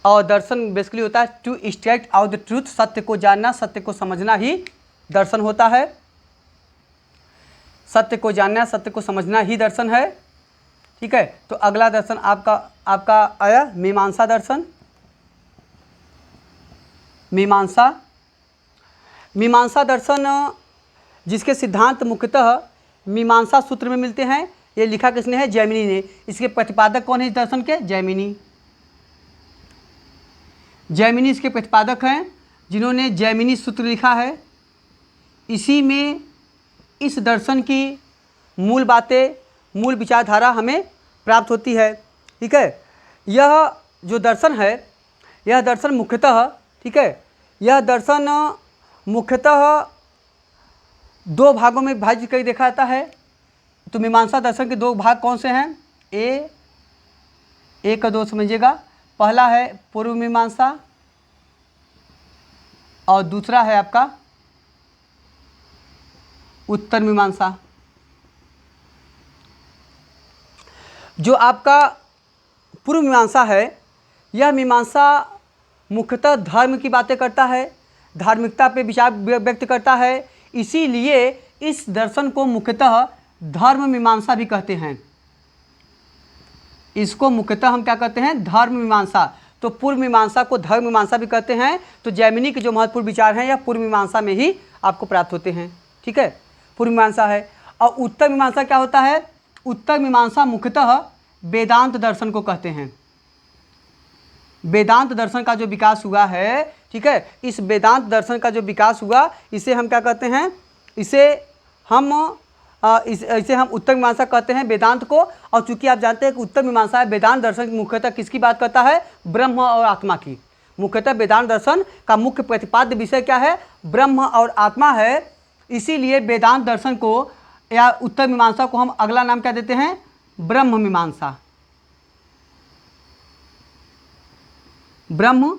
और दर्शन बेसिकली होता है to extract out the truth, सत्य को जानना, सत्य को समझना ही दर्शन होता है। सत्य को जानना, सत्य को समझना ही दर्शन है, ठीक है। तो अगला दर्शन आपका आया मीमांसा दर्शन। मीमांसा दर्शन जिसके सिद्धांत मुख्यतः मीमांसा सूत्र में मिलते हैं। ये लिखा किसने है? जैमिनी ने। इसके प्रतिपादक कौन है इस दर्शन के? जैमिनी। जैमिनी इसके प्रतिपादक हैं, जिन्होंने जैमिनी सूत्र लिखा है। इसी में इस दर्शन की मूल बातें, मूल विचारधारा हमें प्राप्त होती है, ठीक है। यह जो दर्शन है, यह दर्शन मुख्यतः, ठीक है, यह दर्शन मुख्यतः दो भागों में विभाजित करके देखा जाता है। तो मीमांसा दर्शन के दो भाग कौन से हैं? एक का दो समझिएगा। पहला है पूर्व मीमांसा और दूसरा है आपका उत्तर मीमांसा। जो आपका पूर्व मीमांसा है, यह मीमांसा मुख्यतः धर्म की बातें करता है, धार्मिकता पे विचार व्यक्त करता है। इसीलिए इस दर्शन को मुख्यतः धर्म मीमांसा भी कहते हैं। इसको मुख्यतः हम क्या कहते हैं? धर्म मीमांसा। तो पूर्व मीमांसा को धर्म मीमांसा भी कहते हैं। तो जैमिनी के जो महत्वपूर्ण विचार हैं, यह पूर्व मीमांसा में ही आपको प्राप्त होते हैं, ठीक है। पूर्व मीमांसा है। और उत्तर मीमांसा क्या होता है? उत्तर मीमांसा मुख्यतः वेदांत दर्शन को कहते हैं। वेदांत दर्शन का जो विकास हुआ है, ठीक है, इस वेदांत दर्शन का जो विकास हुआ, इसे हम क्या कहते हैं? इसे हम उत्तर मीमांसा कहते हैं, वेदांत को। और चूंकि आप जानते हैं कि उत्तर मीमांसा है, वेदांत दर्शन मुख्यतः किसकी बात करता है? ब्रह्म और आत्मा की। मुख्यतः वेदांत दर्शन का मुख्य प्रतिपाद्य विषय क्या है? ब्रह्म और आत्मा है। इसीलिए वेदांत दर्शन को या उत्तर मीमांसा को हम अगला नाम क्या देते हैं? ब्रह्म मीमांसा। ब्रह्म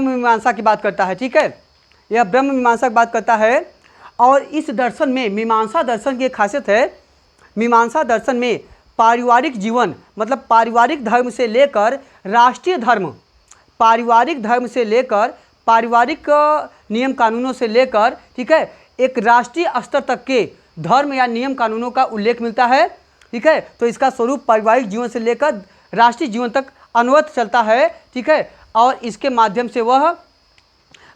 मीमांसा की बात करता है, ठीक है। यह ब्रह्म मीमांसा की बात करता है। और इस दर्शन में, मीमांसा दर्शन की एक खासियत है, मीमांसा दर्शन में पारिवारिक जीवन, मतलब पारिवारिक धर्म से लेकर राष्ट्रीय धर्म, पारिवारिक धर्म से लेकर पारिवारिक नियम कानूनों से लेकर, ठीक है, एक राष्ट्रीय स्तर तक के धर्म या नियम कानूनों का उल्लेख मिलता है, ठीक है। तो इसका स्वरूप पारिवारिक जीवन से लेकर राष्ट्रीय जीवन तक अनवरत चलता है, ठीक है। और इसके माध्यम से वह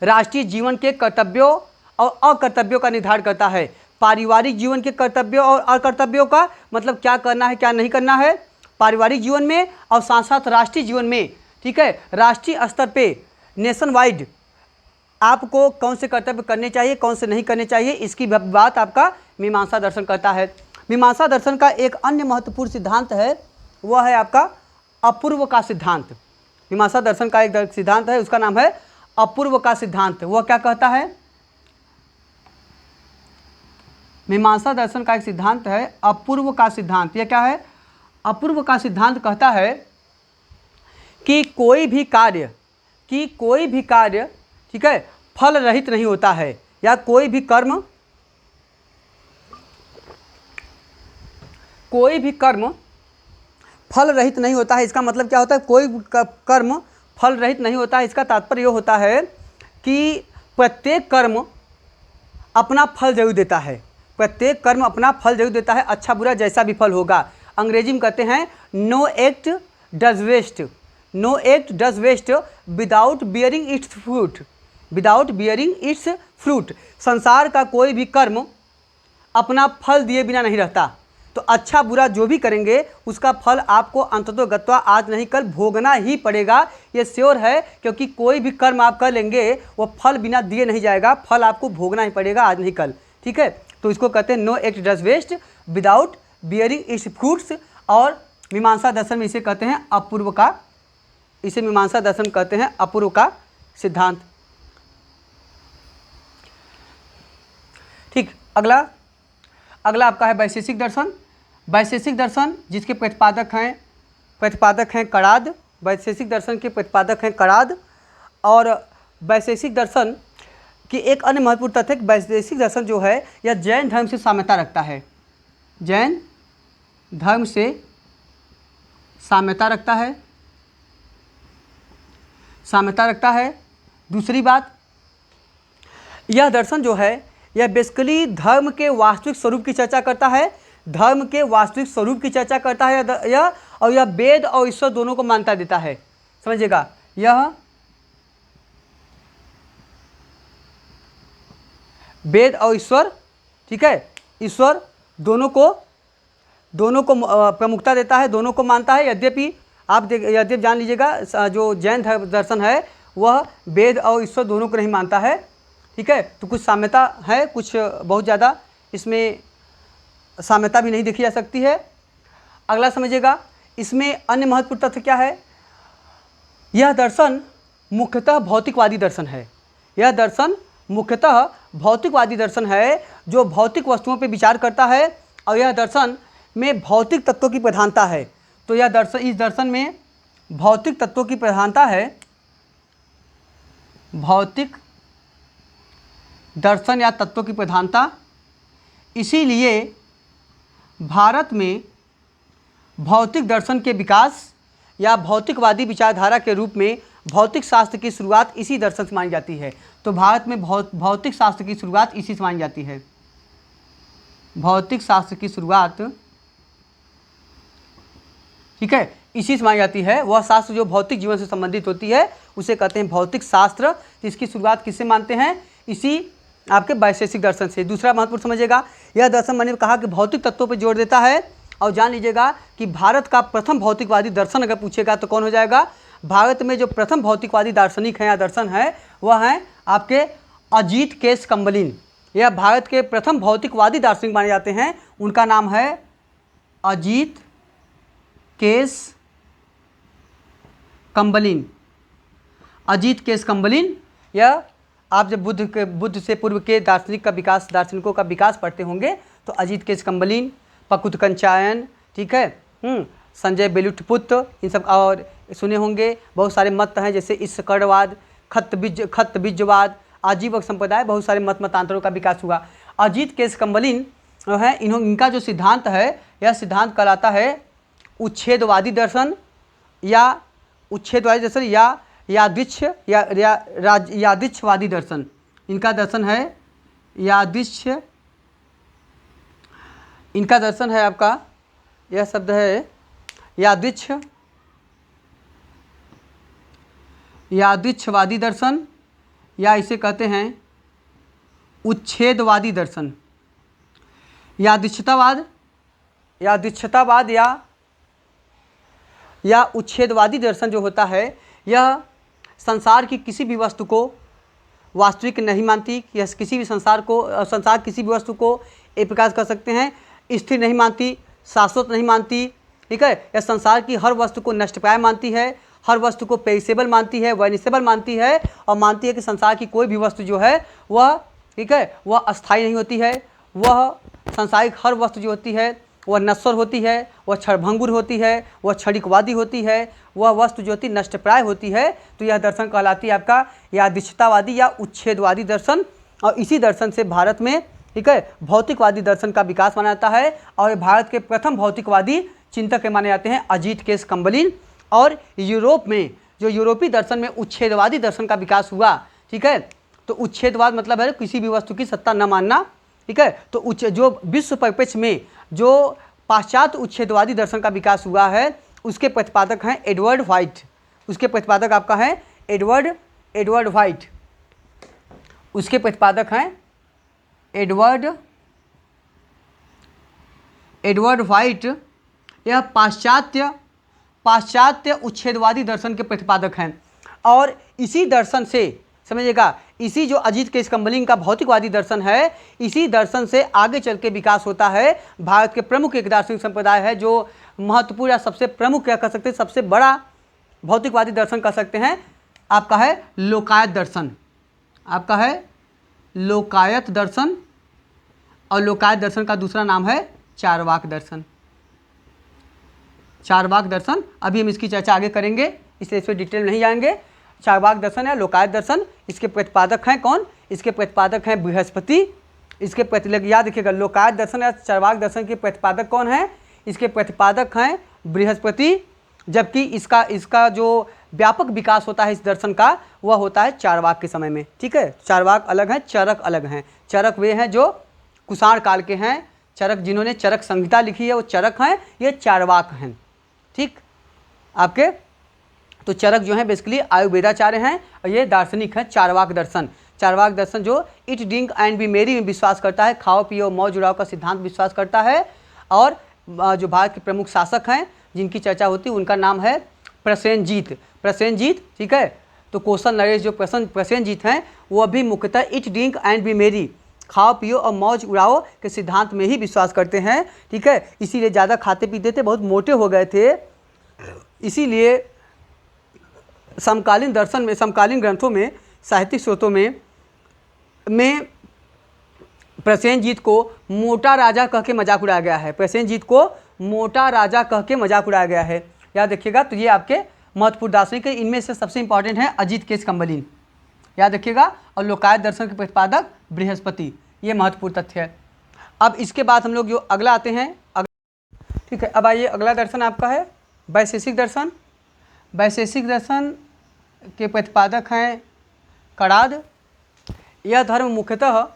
राष्ट्रीय जीवन के कर्तव्यों और अकर्तव्यों का निर्धारण करता है। पारिवारिक जीवन के कर्तव्यों और अकर्तव्यों का मतलब क्या करना है, क्या नहीं करना है पारिवारिक जीवन में, और साथ साथ राष्ट्रीय जीवन में, ठीक है। राष्ट्रीय स्तर पे नेशन वाइड आपको कौन से कर्तव्य करने चाहिए, कौन से नहीं करने चाहिए, इसकी बात आपका मीमांसा दर्शन करता है। मीमांसा दर्शन का एक अन्य महत्वपूर्ण सिद्धांत है, वह है आपका अपूर्व का सिद्धांत। मीमांसा दर्शन का एक सिद्धांत है, उसका नाम है अपूर्व का सिद्धांत। वह क्या कहता है? मीमांसा दर्शन का एक सिद्धांत है अपूर्व का सिद्धांत। यह क्या है? अपूर्व का सिद्धांत कहता है कि कोई भी कार्य, ठीक है, फल रहित नहीं होता है, या कोई भी कर्म फल रहित नहीं होता है। इसका मतलब क्या होता है? कोई कर्म फल रहित नहीं होता है। इसका तात्पर्य यह होता है कि प्रत्येक कर्म अपना फल जरूर देता है। प्रत्येक कर्म अपना फल जरूर देता है, अच्छा बुरा जैसा भी फल होगा। अंग्रेजी में कहते हैं no act does waste, no act does waste without bearing its fruit, without bearing its fruit. संसार का कोई भी कर्म अपना फल दिए बिना नहीं रहता। तो अच्छा बुरा जो भी करेंगे उसका फल आपको अंततोगत्वा आज नहीं कल भोगना ही पड़ेगा, ये श्योर है। क्योंकि कोई भी कर्म आप कर लेंगे वो फल बिना दिए नहीं जाएगा, फल आपको भोगना ही पड़ेगा आज नहीं कल, ठीक है। तो इसको कहते हैं no act does waste without bearing its fruits. और मीमांसा दर्शन में इसे कहते हैं अपूर्व का, इसे मीमांसा दर्शन कहते हैं अपूर्व का सिद्धांत। ठीक, अगला आपका है वैशेषिक दर्शन। वैशेषिक दर्शन जिसके प्रतिपादक हैं कणाद। वैशेषिक दर्शन के प्रतिपादक हैं कणाद। और वैशेषिक दर्शन की एक अन्य महत्वपूर्ण तथ्य, वैशेषिक दर्शन जो है यह जैन धर्म से साम्यता रखता है, जैन धर्म से साम्यता रखता है। दूसरी बात, यह दर्शन जो है यह बेसिकली धर्म के वास्तविक स्वरूप की चर्चा करता है, धर्म के वास्तविक स्वरूप की चर्चा करता है यह, और यह वेद और ईश्वर दोनों को मान्यता देता है। समझिएगा, यह वेद और ईश्वर, ठीक है, ईश्वर दोनों को प्रमुखता देता है, दोनों को मानता है। यद्यपि आप यद्यपि जान लीजिएगा जो जैन दर्शन है वह वेद और ईश्वर दोनों को नहीं मानता है, ठीक है। तो कुछ साम्यता है, कुछ बहुत ज़्यादा इसमें साम्यता भी नहीं देखी जा सकती है। अगला समझिएगा, इसमें अन्य महत्वपूर्ण तथ्य क्या है, यह दर्शन मुख्यतः भौतिकवादी दर्शन है। यह दर्शन मुख्यतः भौतिकवादी दर्शन है जो भौतिक वस्तुओं पर विचार करता है, और यह दर्शन में भौतिक तत्वों की प्रधानता है। तो यह दर्शन, इस दर्शन में भौतिक तत्वों की प्रधानता है, भौतिक दर्शन या तत्वों की प्रधानता। इसीलिए भारत में भौतिक दर्शन के विकास या भौतिकवादी विचारधारा के रूप में भौतिक शास्त्र की शुरुआत इसी दर्शन से मानी जाती है। तो भारत में भौतिक शास्त्र की शुरुआत इसी से मानी जाती है, भौतिक शास्त्र की शुरुआत, ठीक है, इसी से मानी जाती है। वह शास्त्र जो भौतिक जीवन से संबंधित होती है उसे कहते हैं भौतिक शास्त्र। तो इसकी शुरुआत किससे मानते हैं, इसी आपके वैशेषिक दर्शन से। दूसरा महत्वपूर्ण समझिएगा, यह दर्शन मैंने कहा कि भौतिक तत्वों पर जोर देता है। और जान लीजिएगा कि भारत का प्रथम भौतिकवादी दर्शन अगर पूछेगा तो कौन हो जाएगा, भारत में जो प्रथम भौतिकवादी दार्शनिक हैं या दर्शन है वह हैं आपके अजीत केश कम्बलिन। यह भारत के प्रथम भौतिकवादी दार्शनिक माने जाते हैं। उनका नाम है अजीत केश कम्बलिन। अजीत केश कम्बलिन। यह आप जब बुद्ध से पूर्व के दार्शनिकों का विकास पढ़ते होंगे तो अजीत केश कम्बलिन, पकुतकंचायन, ठीक है, संजय बेलुटपुत्र, इन सब और सुने होंगे। बहुत सारे मत हैं जैसे ईश्वरवाद, खत्तबीजवाद, आजीवक संप्रदाय, बहुत सारे मतांतरों का विकास हुआ। अजीत केश कम्बलिन है, इनका जो सिद्धांत है यह सिद्धांत कहलाता है उच्छेदवादी दर्शन या उच्छेदवादी दर्शन या यादृच्छवादी दर्शन। इनका दर्शन है इनका दर्शन है आपका, यह शब्द है यादृच्छवादी दर्शन, या इसे कहते हैं उच्छेदवादी दर्शन। यादृच्छतावाद या उच्छेदवादी दर्शन जो होता है यह संसार की किसी भी वस्तु को वास्तविक नहीं मानती, यह किसी भी संसार किसी भी वस्तु को एक प्रकार कर सकते हैं स्थिर नहीं मानती, शाश्वत नहीं मानती, ठीक है। यह संसार की हर वस्तु को नष्टप्राय मानती है, हर वस्तु को पेरिसेबल मानती है, वैनिसेबल मानती है, और मानती है कि संसार की कोई भी वस्तु जो है वह, ठीक है, वह अस्थायी नहीं होती है। वह सांसारिक हर वस्तु जो होती है वह नश्वर होती है, वह क्षणभंगुर होती है, वह क्षणिकवादी होती है, वह वस्तु जो होती नष्टप्राय होती है। तो यह दर्शन कहलाती है आपका यादृच्छतावादी या उच्छेदवादी दर्शन। और इसी दर्शन से भारत में, ठीक है, भौतिकवादी दर्शन का विकास माना जाता है। और भारत के प्रथम भौतिकवादी चिंतक माने जाते हैं अजीत केश कम्बलिन। और यूरोप में जो यूरोपीय दर्शन में उच्छेदवादी दर्शन का विकास हुआ, ठीक है। तो उच्छेदवाद मतलब है किसी भी वस्तु की सत्ता न मानना, ठीक है। तो जो विश्व परिप्रेक्ष्य में जो पाश्चात्य उच्छेदवादी दर्शन का विकास हुआ है उसके प्रतिपादक हैं एडवर्ड व्हाइट। उसके प्रतिपादक आपका है एडवर्ड व्हाइट। उसके प्रतिपादक हैं एडवर्ड व्हाइट यह पाश्चात्य उच्छेदवादी दर्शन के प्रतिपादक हैं। और इसी दर्शन से समझिएगा, इसी जो अजीत के स्कम्बलिंग का भौतिकवादी दर्शन है, इसी दर्शन से आगे चल के विकास होता है। भारत के प्रमुख एक दार्शनिक संप्रदाय है जो महत्वपूर्ण या सबसे प्रमुख क्या कह सकते हैं, सबसे बड़ा भौतिकवादी दर्शन कह सकते हैं, आपका है लोकायत दर्शन। आपका है लोकायत दर्शन, और लोकायत दर्शन का दूसरा नाम है चारवाक दर्शन। चारवाक दर्शन, अभी हम इसकी चर्चा आगे करेंगे, इसलिए इस पर डिटेल नहीं जाएंगे। चारवाक दर्शन या लोकायत दर्शन, इसके प्रतिपादक हैं कौन? इसके प्रतिपादक हैं बृहस्पति। इसके याद रखिएगा, लोकायत दर्शन या चारवाक दर्शन के प्रतिपादक कौन हैं? इसके प्रतिपादक हैं बृहस्पति, जबकि इसका जो व्यापक विकास होता है इस दर्शन का, वह होता है चारवाक के समय में। ठीक है, चारवाक अलग हैं, चरक अलग हैं। चरक वे हैं जो कुषाण काल के हैं, चरक जिन्होंने चरक संहिता लिखी है वो चरक हैं, ये चारवाक हैं। ठीक, आपके तो चरक जो हैं बेसिकली आयुर्वेदाचार्य हैं, और ये दार्शनिक हैं चारवाक दर्शन। चारवाक दर्शन जो इट ड्रिंक एंड बी मेरी में विश्वास करता है, खाओ पियो मौज उड़ाओ का सिद्धांत विश्वास करता है। और जो भारत के प्रमुख शासक हैं जिनकी चर्चा होती है उनका नाम है प्रसेनजीत। प्रसेनजीत, ठीक है, तो कौशल नरेश जो प्रसेनजीत हैं वो अभी मुख्यतः इट ड्रिंक एंड बी मेरी, खाओ पियो और मौज उड़ाओ के सिद्धांत में ही विश्वास करते हैं। ठीक है, इसीलिए ज़्यादा खाते पीते थे, बहुत मोटे हो गए थे। इसीलिए समकालीन दर्शन में, समकालीन ग्रंथों में, साहित्यिक स्रोतों में प्रसेनजीत को मोटा राजा कह के मजाक उड़ाया गया है। प्रसेनजीत को मोटा राजा कह के मजाक उड़ाया गया है, याद रखिएगा। तो ये आपके महत्वपूर्ण दार्शनिक है, इनमें से सबसे इंपॉर्टेंट है अजीत के स्कम्बलिन, याद रखिएगा। और लोकायत दर्शन के प्रतिपादक बृहस्पति, ये महत्वपूर्ण तथ्य है। अब इसके बाद हम लोग जो अगला आते हैं, ठीक है, अब आइए अगला दर्शन आपका है वैशेषिक दर्शन। वैशेषिक दर्शन के प्रतिपादक हैं कणाद। यह धर्म मुख्यतः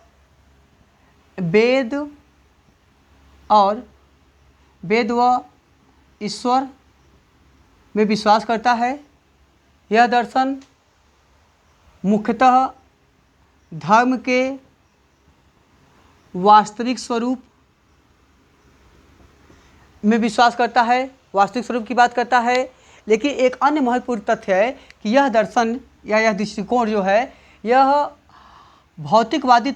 वेद व ईश्वर में विश्वास करता है। यह दर्शन मुख्यतः धर्म के वास्तविक स्वरूप में विश्वास करता है, वास्तविक स्वरूप की बात करता है। लेकिन एक अन्य महत्वपूर्ण तथ्य है कि यह दर्शन या यह दृष्टिकोण जो है, यह भौतिकवादी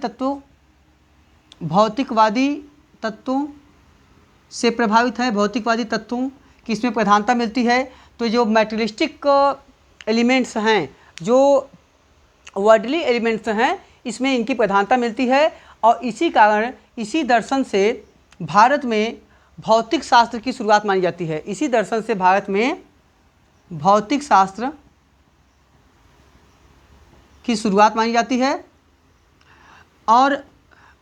तत्वों से प्रभावित है। भौतिकवादी तत्वों की इसमें प्रधानता मिलती है। तो जो मैटेरियलिस्टिक एलिमेंट्स हैं, जो वर्डली एलिमेंट्स हैं, इसमें इनकी प्रधानता मिलती है। और इसी कारण इसी दर्शन से भारत में भौतिक शास्त्र की शुरुआत मानी जाती है। इसी दर्शन से भारत में भौतिक शास्त्र की शुरुआत मानी जाती है। और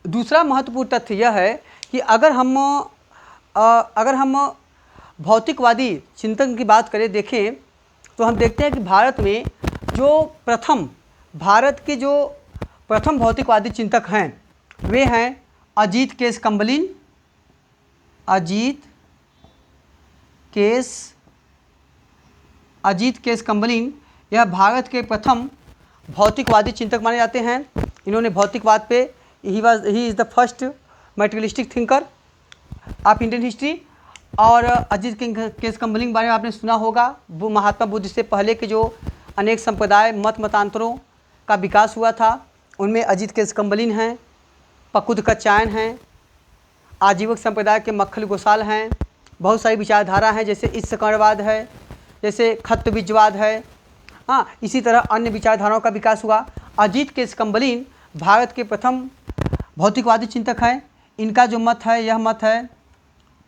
दूसरा महत्वपूर्ण तथ्य यह है कि अगर हम भौतिकवादी चिंतन की बात करें, देखें, तो हम देखते हैं कि भारत में भारत के जो प्रथम भौतिकवादी चिंतक हैं वे हैं अजीत के स्कम्बलिन। अजीत के स्कम्बलिन यह भारत के प्रथम भौतिकवादी चिंतक माने जाते हैं। इन्होंने भौतिकवाद पे he is the first materialistic thinker of Indian history. और अजीत के स्कम्बलिन के बारे में आपने सुना होगा। वो महात्मा बुद्ध से पहले के जो अनेक संप्रदाय मतांतरों का विकास हुआ था, उनमें अजीत के स्कम्बलिन हैं, पकुद कच्चायन हैं, आजीवक संप्रदाय के मक्खल गोसाल हैं। बहुत सारी विचारधारा हैं, जैसे ईश्वरवाद है, जैसे खत्तबीजवाद है। हाँ, इसी तरह अन्य विचारधाराओं का विकास हुआ। अजीत के स्कम्बलिन भारत के प्रथम भौतिकवादी चिंतक हैं। इनका जो मत है, यह मत है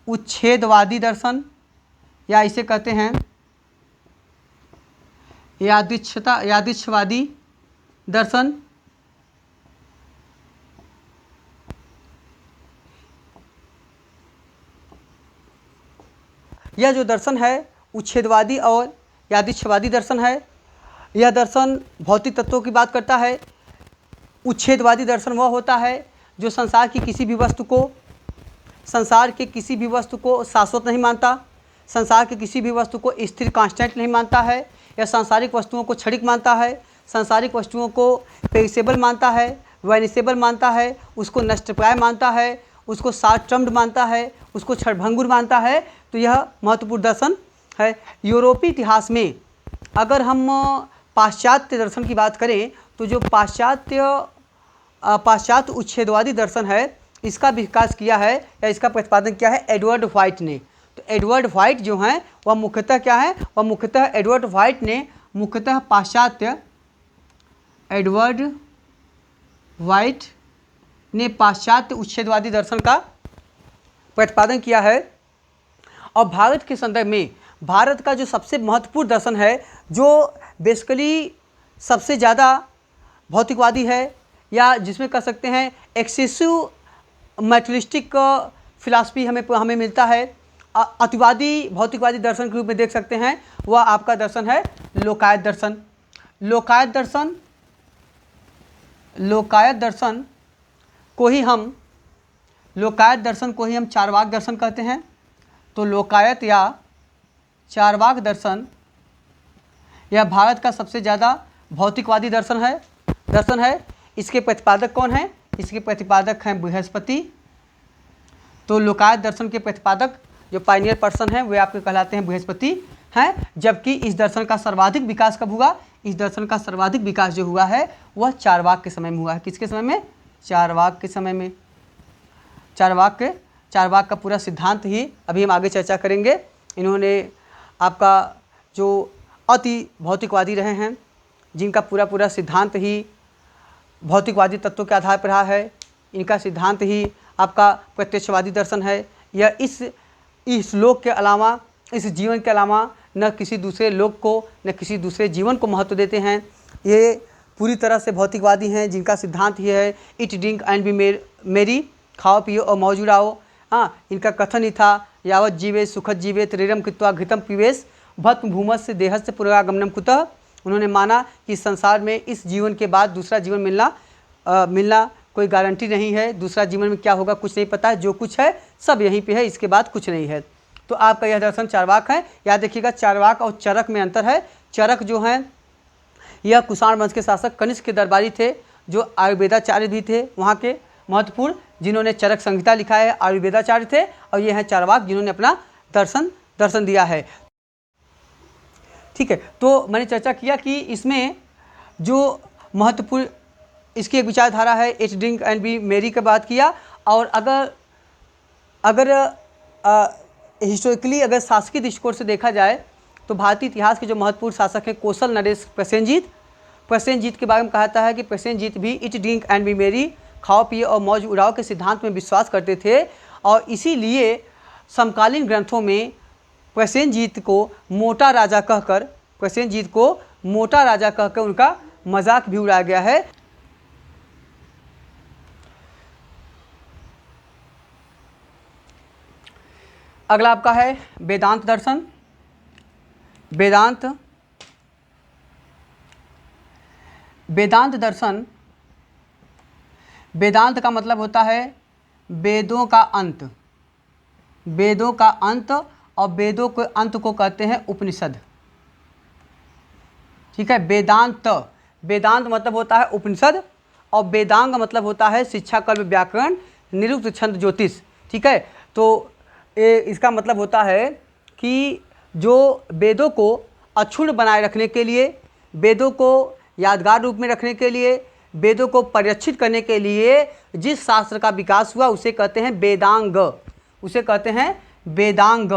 उच्छेदवादी दर्शन, या इसे कहते हैं यादृच्छवादी दर्शन। यह जो दर्शन है उच्छेदवादी और यादृच्छवादी दर्शन है। यह दर्शन भौतिक तत्वों की बात करता है। उच्छेदवादी दर्शन वह होता है जो संसार के किसी भी वस्तु को शाश्वत नहीं मानता, संसार के किसी भी वस्तु को स्थिर कांस्टेंट नहीं मानता है, या सांसारिक वस्तुओं को क्षणिक मानता है, सांसारिक वस्तुओं को पेरिसेबल मानता है, वैनिसेबल मानता है, उसको नष्टप्राय मानता है, उसको शार्ट-टर्म्ड मानता है, उसको क्षणभंगुर मानता है, तो यह महत्वपूर्ण दर्शन है। यूरोपीय इतिहास में अगर हम पाश्चात्य दर्शन की बात करें तो जो पाश्चात्य उच्छेदवादी दर्शन है, इसका विकास किया है या इसका प्रतिपादन किया है एडवर्ड व्हाइट ने। तो एडवर्ड व्हाइट जो हैं वह मुख्यतः क्या है, वह मुख्यतः एडवर्ड व्हाइट ने मुख्यतः एडवर्ड व्हाइट ने पाश्चात्य उच्छेदवादी दर्शन का प्रतिपादन किया है। और भारत के संदर्भ में भारत का जो सबसे महत्वपूर्ण दर्शन है, जो बेसिकली सबसे ज़्यादा भौतिकवादी है, या जिसमें कह सकते हैं एक्सेसिव मैटेरियलिस्टिक फिलॉसफी हमें मिलता है, अतिवादी भौतिकवादी दर्शन के रूप में देख सकते हैं, वह आपका दर्शन है लोकायत दर्शन। लोकायत दर्शन को ही हम चारवाक दर्शन कहते हैं। तो लोकायत या चारवाक दर्शन यह भारत का सबसे ज़्यादा भौतिकवादी दर्शन है। इसके प्रतिपादक कौन हैं? इसके प्रतिपादक हैं बृहस्पति। तो लोकायत दर्शन के प्रतिपादक जो पायनियर पर्सन हैं वे आपके कहलाते हैं बृहस्पति हैं। जबकि इस दर्शन का सर्वाधिक विकास कब हुआ? इस दर्शन का सर्वाधिक विकास जो हुआ है वह चारवाक के समय में हुआ है। किसके समय में? चारवाक के समय में। चारवाक का पूरा सिद्धांत ही अभी हम आगे चर्चा करेंगे। इन्होंने आपका जो अति भौतिकवादी रहे हैं, जिनका पूरा सिद्धांत ही भौतिकवादी तत्वों के आधार पर रहा है, इनका सिद्धांत ही आपका प्रत्यक्षवादी दर्शन है। यह इस लोक के अलावा, इस जीवन के अलावा न किसी दूसरे लोक को, न किसी दूसरे जीवन को महत्व देते हैं। ये पूरी तरह से भौतिकवादी हैं, जिनका सिद्धांत ये है इट ड्रिंक एंड बी मेरी, खाओ पियो और मौज उड़ाओ। हाँ, इनका कथन ही था यावत जीवे सुखद जीवे त्रिरम कृत्वा घृतम पिवेश भस्म भूमस्य देहस्य पुनरागमनम कुतः। उन्होंने माना कि संसार में इस जीवन के बाद दूसरा जीवन मिलना कोई गारंटी नहीं है। दूसरा जीवन में क्या होगा कुछ नहीं पता है, जो कुछ है सब यहीं पे है, इसके बाद कुछ नहीं है। तो आपका यह दर्शन चारवाक है। याद रखिएगा, चारवाक और चरक में अंतर है। चरक जो हैं यह कुषाण वंश के शासक कनिष्क के दरबारी थे, जो आयुर्वेदाचार्य भी थे वहाँ के महत्वपूर्ण, जिन्होंने चरक संहिता लिखा है, आयुर्वेदाचार्य थे। और ये हैं चारवाक, जिन्होंने अपना दर्शन दिया है। ठीक है, तो मैंने चर्चा किया कि इसमें जो महत्वपूर्ण इसकी एक विचारधारा है इट ड्रिंक एंड बी मेरी की बात किया। और अगर हिस्टोरिकली अगर शासकीय दृष्टिकोण से देखा जाए तो भारतीय इतिहास के जो महत्वपूर्ण शासक हैं कौशल नरेश प्रसेनजीत के बारे में कहता है कि प्रसेनजीत भी इट ड्रिंक एंड बी मेरी, खाओ पिए और मौज उड़ाओ के सिद्धांत में विश्वास करते थे। और इसीलिए समकालीन ग्रंथों में प्रसेनजीत को मोटा राजा कहकर उनका मजाक भी उड़ाया गया है। अगला आपका है वेदांत दर्शन। वेदांत दर्शन, वेदांत का मतलब होता है वेदों का अंत। और वेदों के अंत को कहते हैं उपनिषद। ठीक है, वेदांत मतलब होता है उपनिषद, और वेदांग मतलब होता है शिक्षा, कल्प, व्याकरण, निरुक्त, छंद, ज्योतिष। ठीक है, तो इसका मतलब होता है कि जो वेदों को अक्षुण्ण बनाए रखने के लिए, वेदों को यादगार रूप में रखने के लिए, वेदों को परिरक्षित करने के लिए जिस शास्त्र का विकास हुआ उसे कहते हैं वेदांग।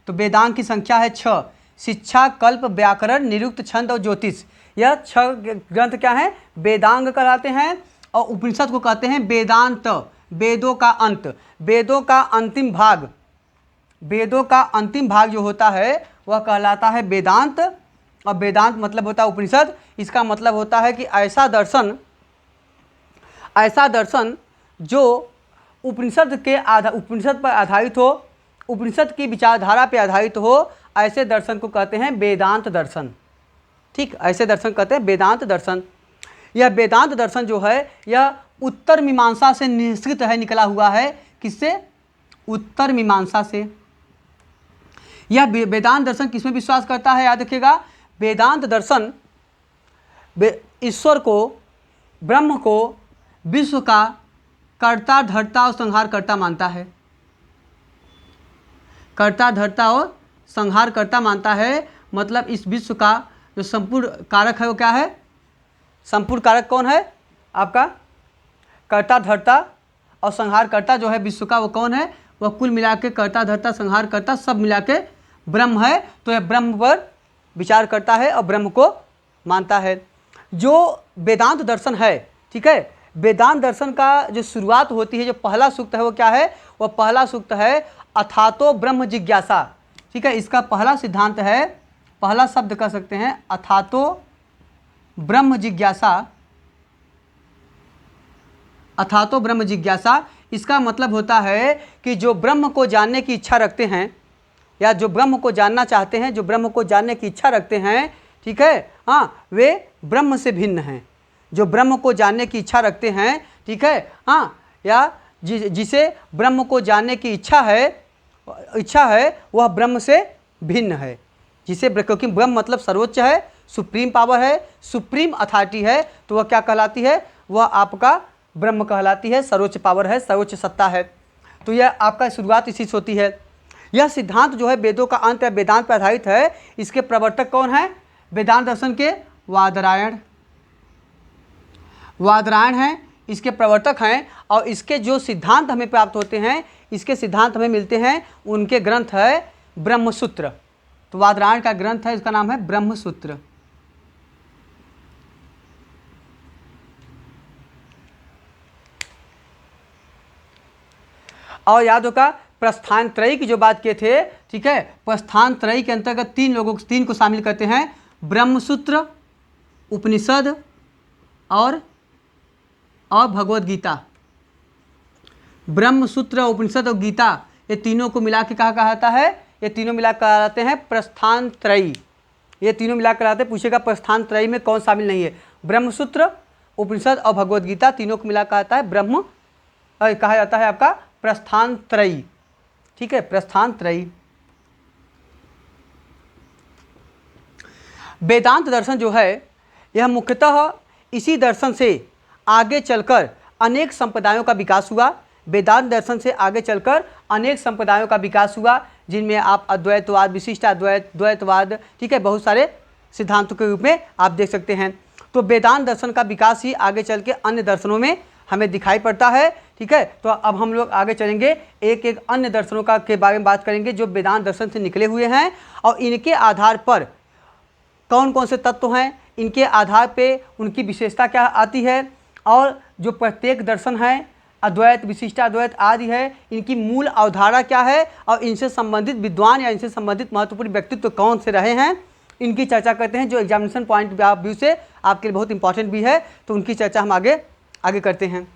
तो वेदांग की संख्या है 6। शिक्षा, कल्प, व्याकरण, निरुक्त, छंद और ज्योतिष। यह 6 ग्रंथ क्या हैं? वेदांग कहलाते हैं। और उपनिषद को कहते हैं वेदांत, वेदों का अंत। वेदों का अंतिम भाग जो होता है वह कहलाता है वेदांत। और वेदांत मतलब होता है उपनिषद। इसका मतलब होता है कि ऐसा दर्शन जो उपनिषद पर आधारित हो, उपनिषद की विचारधारा पर आधारित हो, ऐसे दर्शन को कहते हैं वेदांत दर्शन। ठीक, ऐसे दर्शन कहते हैं वेदांत दर्शन। यह वेदांत दर्शन जो है यह उत्तर मीमांसा से निष्कृत है, निकला हुआ है। किससे? उत्तर मीमांसा से। यह वेदांत दर्शन किसमें विश्वास करता है? याद रखिएगा, वेदांत दर्शन ईश्वर को, ब्रह्म को, विश्व का कर्ता धर्ता और संहार कर्ता मानता है। कर्ता धर्ता और संहार कर्ता मानता है, मतलब इस विश्व का जो संपूर्ण कारक है वो क्या है? संपूर्ण कारक कौन है आपका? कर्ता धर्ता और संहार कर्ता जो है विश्व का वो कौन है? वह कुल मिला के कर्ता धर्ता संहार कर्ता सब मिला के ब्रह्म है। तो यह ब्रह्म पर विचार करता है और ब्रह्म को मानता है। जो वेदांत दर्शन है, ठीक है, वेदांत दर्शन का जो शुरुआत होती है, जो पहला सूक्त है वो क्या है? वह पहला सूक्त है अथातो ब्रह्म जिज्ञासा। ठीक है, इसका पहला सिद्धांत है, पहला शब्द कह सकते हैं अथातो ब्रह्म जिज्ञासा। अथातो ब्रह्म जिज्ञासा, इसका मतलब होता है कि जो ब्रह्म को जानने की इच्छा रखते हैं या जो ब्रह्म को जानना चाहते हैं, जो ब्रह्म को जानने की इच्छा रखते हैं, ठीक है, हाँ, वे ब्रह्म से भिन्न हैं। जो ब्रह्म को जानने की इच्छा रखते हैं, ठीक है, हाँ, या जिसे ब्रह्म को जानने की इच्छा है वह ब्रह्म से भिन्न है। जिसे, क्योंकि ब्रह्म मतलब सर्वोच्च है, सुप्रीम पावर है, सुप्रीम अथॉरिटी है, तो वह क्या कहलाती है? वह आपका ब्रह्म कहलाती है, सर्वोच्च पावर है, सर्वोच्च सत्ता है। तो यह आपका शुरुआत इसी से होती है। यह सिद्धांत जो है वेदों का अंत है, वेदांत पर आधारित है। इसके प्रवर्तक कौन है? वेदांत दर्शन के वादरायण हैं, इसके प्रवर्तक हैं। और इसके जो सिद्धांत हमें प्राप्त होते हैं, इसके सिद्धांत हमें मिलते हैं, उनके ग्रंथ है ब्रह्मसूत्र। तो वादरायण का ग्रंथ है, इसका नाम है ब्रह्मसूत्र। और याद होगा प्रस्थान त्रयी की जो बात किए थे, ठीक है, प्रस्थान त्रयी के अंतर्गत तीन को शामिल करते हैं, ब्रह्मसूत्र, उपनिषद और भगवद गीता। ब्रह्मसूत्र, उपनिषद और गीता, ये तीनों को मिला के कहा जाता है? ये तीनों मिला कर कहलाते हैं प्रस्थान त्रयी। ये तीनों मिला कर कहलाते हैं। पूछेगा प्रस्थान त्रयी में कौन शामिल नहीं है? ब्रह्मसूत्र, उपनिषद और भगवद गीता, तीनों को मिला कहता है ब्रह्म, कहा जाता है आपका प्रस्थान त्रयी। ठीक है, प्रस्थान त्रयी। वेदांत दर्शन जो है यह मुख्यतः इसी दर्शन से आगे चलकर अनेक संप्रदायों का विकास हुआ। वेदांत दर्शन से आगे चलकर अनेक संप्रदायों का विकास हुआ, जिनमें आप अद्वैतवाद, विशिष्टाद्वैत, द्वैतवाद, ठीक है, बहुत सारे सिद्धांतों के रूप में आप देख सकते हैं। तो वेदांत दर्शन का विकास ही आगे चल के अन्य दर्शनों में हमें दिखाई पड़ता है। ठीक है, तो अब हम लोग आगे चलेंगे, एक एक अन्य दर्शनों का के बारे में बात करेंगे जो वेदांत दर्शन से निकले हुए हैं, और इनके आधार पर कौन कौन से तत्व हैं, इनके आधार पे उनकी विशेषता क्या आती है, और जो प्रत्येक दर्शन है, अद्वैत, विशिष्टाद्वैत आदि है, इनकी मूल अवधारणा क्या है, और इनसे संबंधित विद्वान या इनसे संबंधित महत्वपूर्ण व्यक्तित्व कौन से रहे हैं, इनकी चर्चा करते हैं, जो एग्जामिनेशन पॉइंट ऑफ व्यू से आपके लिए बहुत इंपॉर्टेंट भी है। तो उनकी चर्चा हम आगे करते हैं।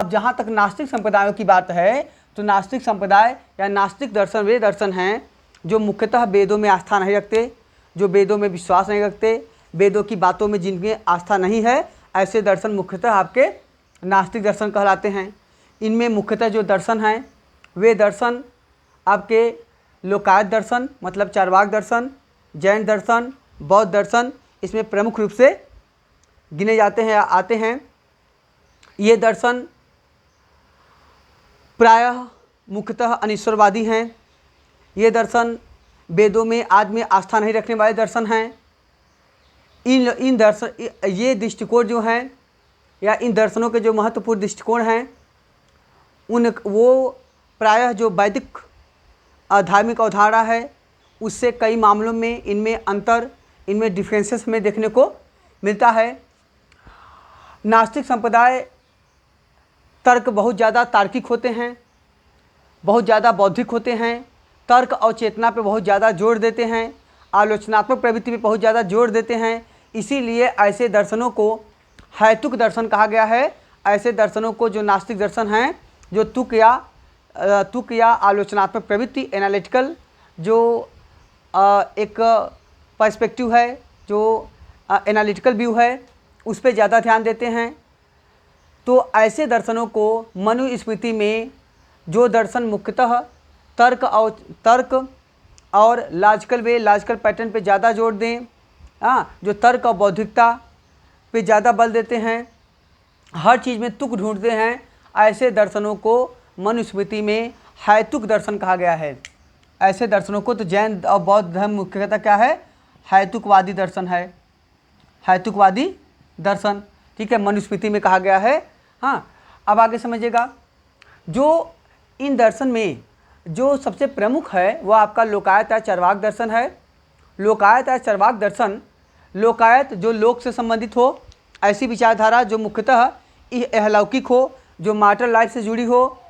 अब जहाँ तक नास्तिक संप्रदायों की बात है, तो नास्तिक संप्रदाय या नास्तिक दर्शन वे दर्शन हैं जो मुख्यतः वेदों में आस्था नहीं रखते, जो वेदों में विश्वास नहीं रखते, वेदों की बातों में जिनमें आस्था नहीं है, ऐसे दर्शन मुख्यतः आपके नास्तिक दर्शन कहलाते हैं। इनमें मुख्यतः जो दर्शन हैं वे दर्शन आपके लोकायत दर्शन मतलब चार्वाक दर्शन, जैन दर्शन, बौद्ध दर्शन, इसमें प्रमुख रूप से गिने जाते हैं या आते हैं। ये दर्शन प्रायः मुख्यतः अनीश्वरवादी हैं। ये दर्शन वेदों में आज में आस्था नहीं रखने वाले दर्शन हैं। इन दर्शन, ये दृष्टिकोण जो हैं या इन दर्शनों के जो महत्वपूर्ण दृष्टिकोण हैं, वो प्रायः जो वैदिक धार्मिक अवधारणा है उससे कई मामलों में इनमें अंतर, इनमें डिफरेंसेस हमें देखने को मिलता है। नास्तिक संप्रदाय तर्क बहुत ज़्यादा तार्किक होते हैं, बहुत ज़्यादा बौद्धिक होते हैं, तर्क और चेतना पे बहुत ज़्यादा जोर देते हैं, आलोचनात्मक प्रवृत्ति पे बहुत ज़्यादा जोर देते हैं। इसीलिए ऐसे दर्शनों को हैतुक दर्शन कहा गया है। ऐसे दर्शनों को जो नास्तिक दर्शन हैं, जो तुक या आलोचनात्मक प्रवृत्ति, एनालिटिकल जो एक पर्सपेक्टिव है, जो एनालिटिकल व्यू है, उस पर ज़्यादा ध्यान देते हैं। तो ऐसे दर्शनों को मनुस्मृति में जो दर्शन मुख्यतः तर्क और लॉजिकल पैटर्न पे ज़्यादा जोर दें, जो तर्क और बौद्धिकता पे ज़्यादा बल देते हैं, हर चीज़ में तुक ढूंढते हैं, ऐसे दर्शनों को मनुस्मृति में हैतुक दर्शन कहा गया है। ऐसे दर्शनों को तो जैन और बौद्ध धर्म मुख्यतः क्या है, हैतुकवादी दर्शन है, हैतुकवादी दर्शन, ठीक है, मनुस्मृति में कहा गया है। हाँ, अब आगे समझिएगा, जो इन दर्शन में जो सबसे प्रमुख है वह आपका लोकायत या चरवाक दर्शन है। लोकायत या चरवाक दर्शन, लोकायत जो लोक से संबंधित हो, ऐसी विचारधारा जो मुख्यतः अहलौकिक हो, जो मार्टल लाइफ से जुड़ी हो,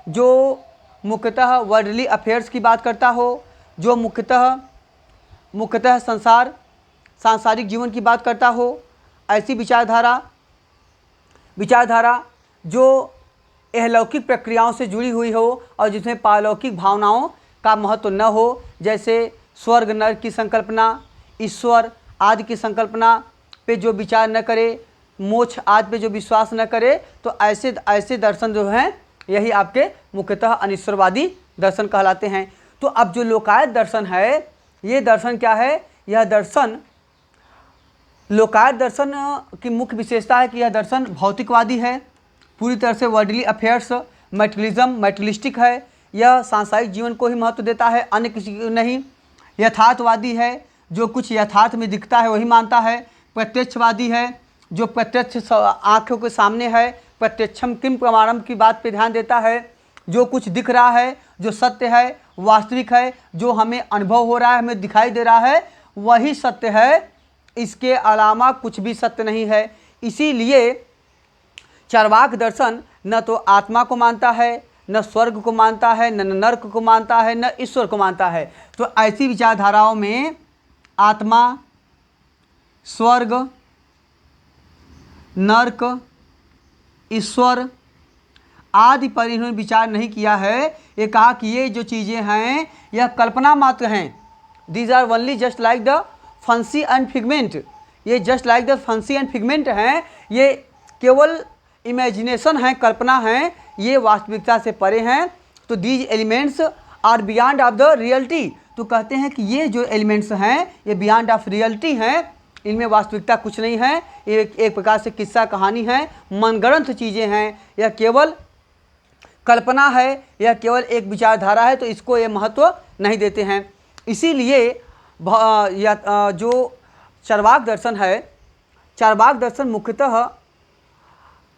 जो मुख्यतः वर्ल्डली अफेयर्स की बात करता हो, जो मुख्यतः सांसारिक जीवन की बात करता हो, ऐसी विचारधारा जो अहलौकिक प्रक्रियाओं से जुड़ी हुई हो और जिसमें पारलौकिक भावनाओं का महत्व न हो, जैसे स्वर्ग नरक की संकल्पना, ईश्वर आदि की संकल्पना पे जो विचार न करे, मोक्ष आदि पे जो विश्वास न करे, तो ऐसे दर्शन जो हैं यही आपके मुख्यतः अनिश्वरवादी दर्शन कहलाते हैं। तो अब जो लोकायत दर्शन है, ये दर्शन क्या है, यह दर्शन, लोकायत दर्शन की मुख्य विशेषता है कि यह दर्शन भौतिकवादी है, पूरी तरह से वर्ल्डली अफेयर्स, मैटेरियलिस्टिक है, यह सांसारिक जीवन को ही महत्व देता है, अन्य किसी को नहीं। यथार्थवादी है, जो कुछ यथार्थ में दिखता है वही मानता है। प्रत्यक्षवादी है, जो प्रत्यक्ष आँखों के सामने है, प्रत्यक्षम किम प्रमाणम की बात पे ध्यान देता है, जो कुछ दिख रहा है, जो सत्य है, वास्तविक है, जो हमें अनुभव हो रहा है, हमें दिखाई दे रहा है, वही सत्य है, इसके अलावा कुछ भी सत्य नहीं है। इसीलिए चरवाक दर्शन न तो आत्मा को मानता है, न स्वर्ग को मानता है, न नरक को मानता है, न ईश्वर को मानता है। तो ऐसी विचारधाराओं में आत्मा, स्वर्ग, नरक, ईश्वर आदि पर इन्होंने विचार नहीं किया है। ये कहा कि ये जो चीज़ें हैं यह कल्पना मात्र हैं। These are only just like the fancy and figment, ये just like the fancy and figment हैं, ये केवल इमेजिनेशन है, कल्पना है, ये वास्तविकता से परे हैं। तो these elements are beyond of the reality, तो कहते हैं कि ये जो एलिमेंट्स हैं ये बियॉन्ड ऑफ रियलिटी हैं, इनमें वास्तविकता कुछ नहीं है, ये एक प्रकार से किस्सा कहानी है, मनगढ़ंत चीज़ें हैं, यह केवल कल्पना है, यह केवल एक विचारधारा है, तो इसको ये महत्व नहीं देते हैं। इसीलिए जो चरवाक दर्शन है, चरवाक दर्शन मुख्यतः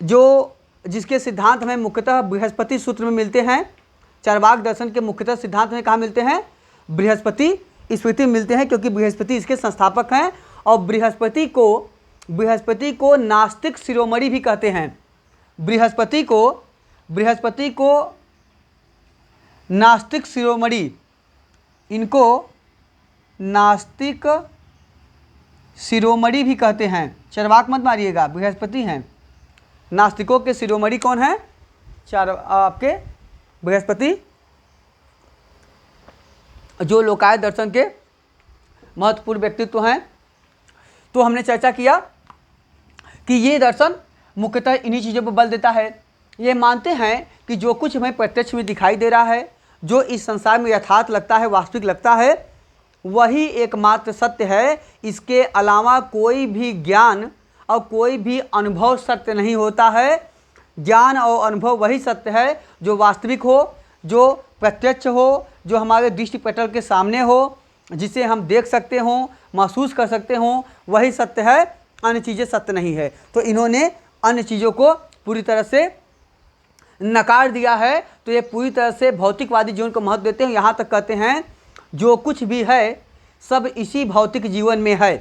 जो जिसके सिद्धांत हमें मुख्यतः बृहस्पति सूत्र में मिलते हैं। चरवाक दर्शन के मुख्यतः सिद्धांत में कहाँ मिलते हैं, बृहस्पति स्मृति में मिलते हैं, क्योंकि बृहस्पति इसके संस्थापक हैं। और बृहस्पति को नास्तिक शिरोमणि भी कहते हैं। बृहस्पति को नास्तिक शिरोमणि, इनको नास्तिक शिरोमणि भी कहते हैं। चरवाक मत मारिएगा, बृहस्पति हैं। नास्तिकों के शिरोमणि कौन है, आपके बृहस्पति, जो लोकायत दर्शन के महत्वपूर्ण व्यक्तित्व हैं। तो हमने चर्चा किया कि ये दर्शन मुख्यतः इन्हीं चीज़ों पर बल देता है। ये मानते हैं कि जो कुछ हमें प्रत्यक्ष में दिखाई दे रहा है, जो इस संसार में यथार्थ लगता है, वास्तविक लगता है, वही एकमात्र सत्य है। इसके अलावा कोई भी ज्ञान और कोई भी अनुभव सत्य नहीं होता है। ज्ञान और अनुभव वही सत्य है जो वास्तविक हो, जो प्रत्यक्ष हो, जो हमारे दृष्टिपटल के सामने हो, जिसे हम देख सकते हों, महसूस कर सकते हों, वही सत्य है, अन्य चीज़ें सत्य नहीं है। तो इन्होंने अन्य चीज़ों को पूरी तरह से नकार दिया है। तो ये पूरी तरह से भौतिकवादी जीवन को महत्व देते हैं। यहाँ तक कहते हैं जो कुछ भी है सब इसी भौतिक जीवन में है।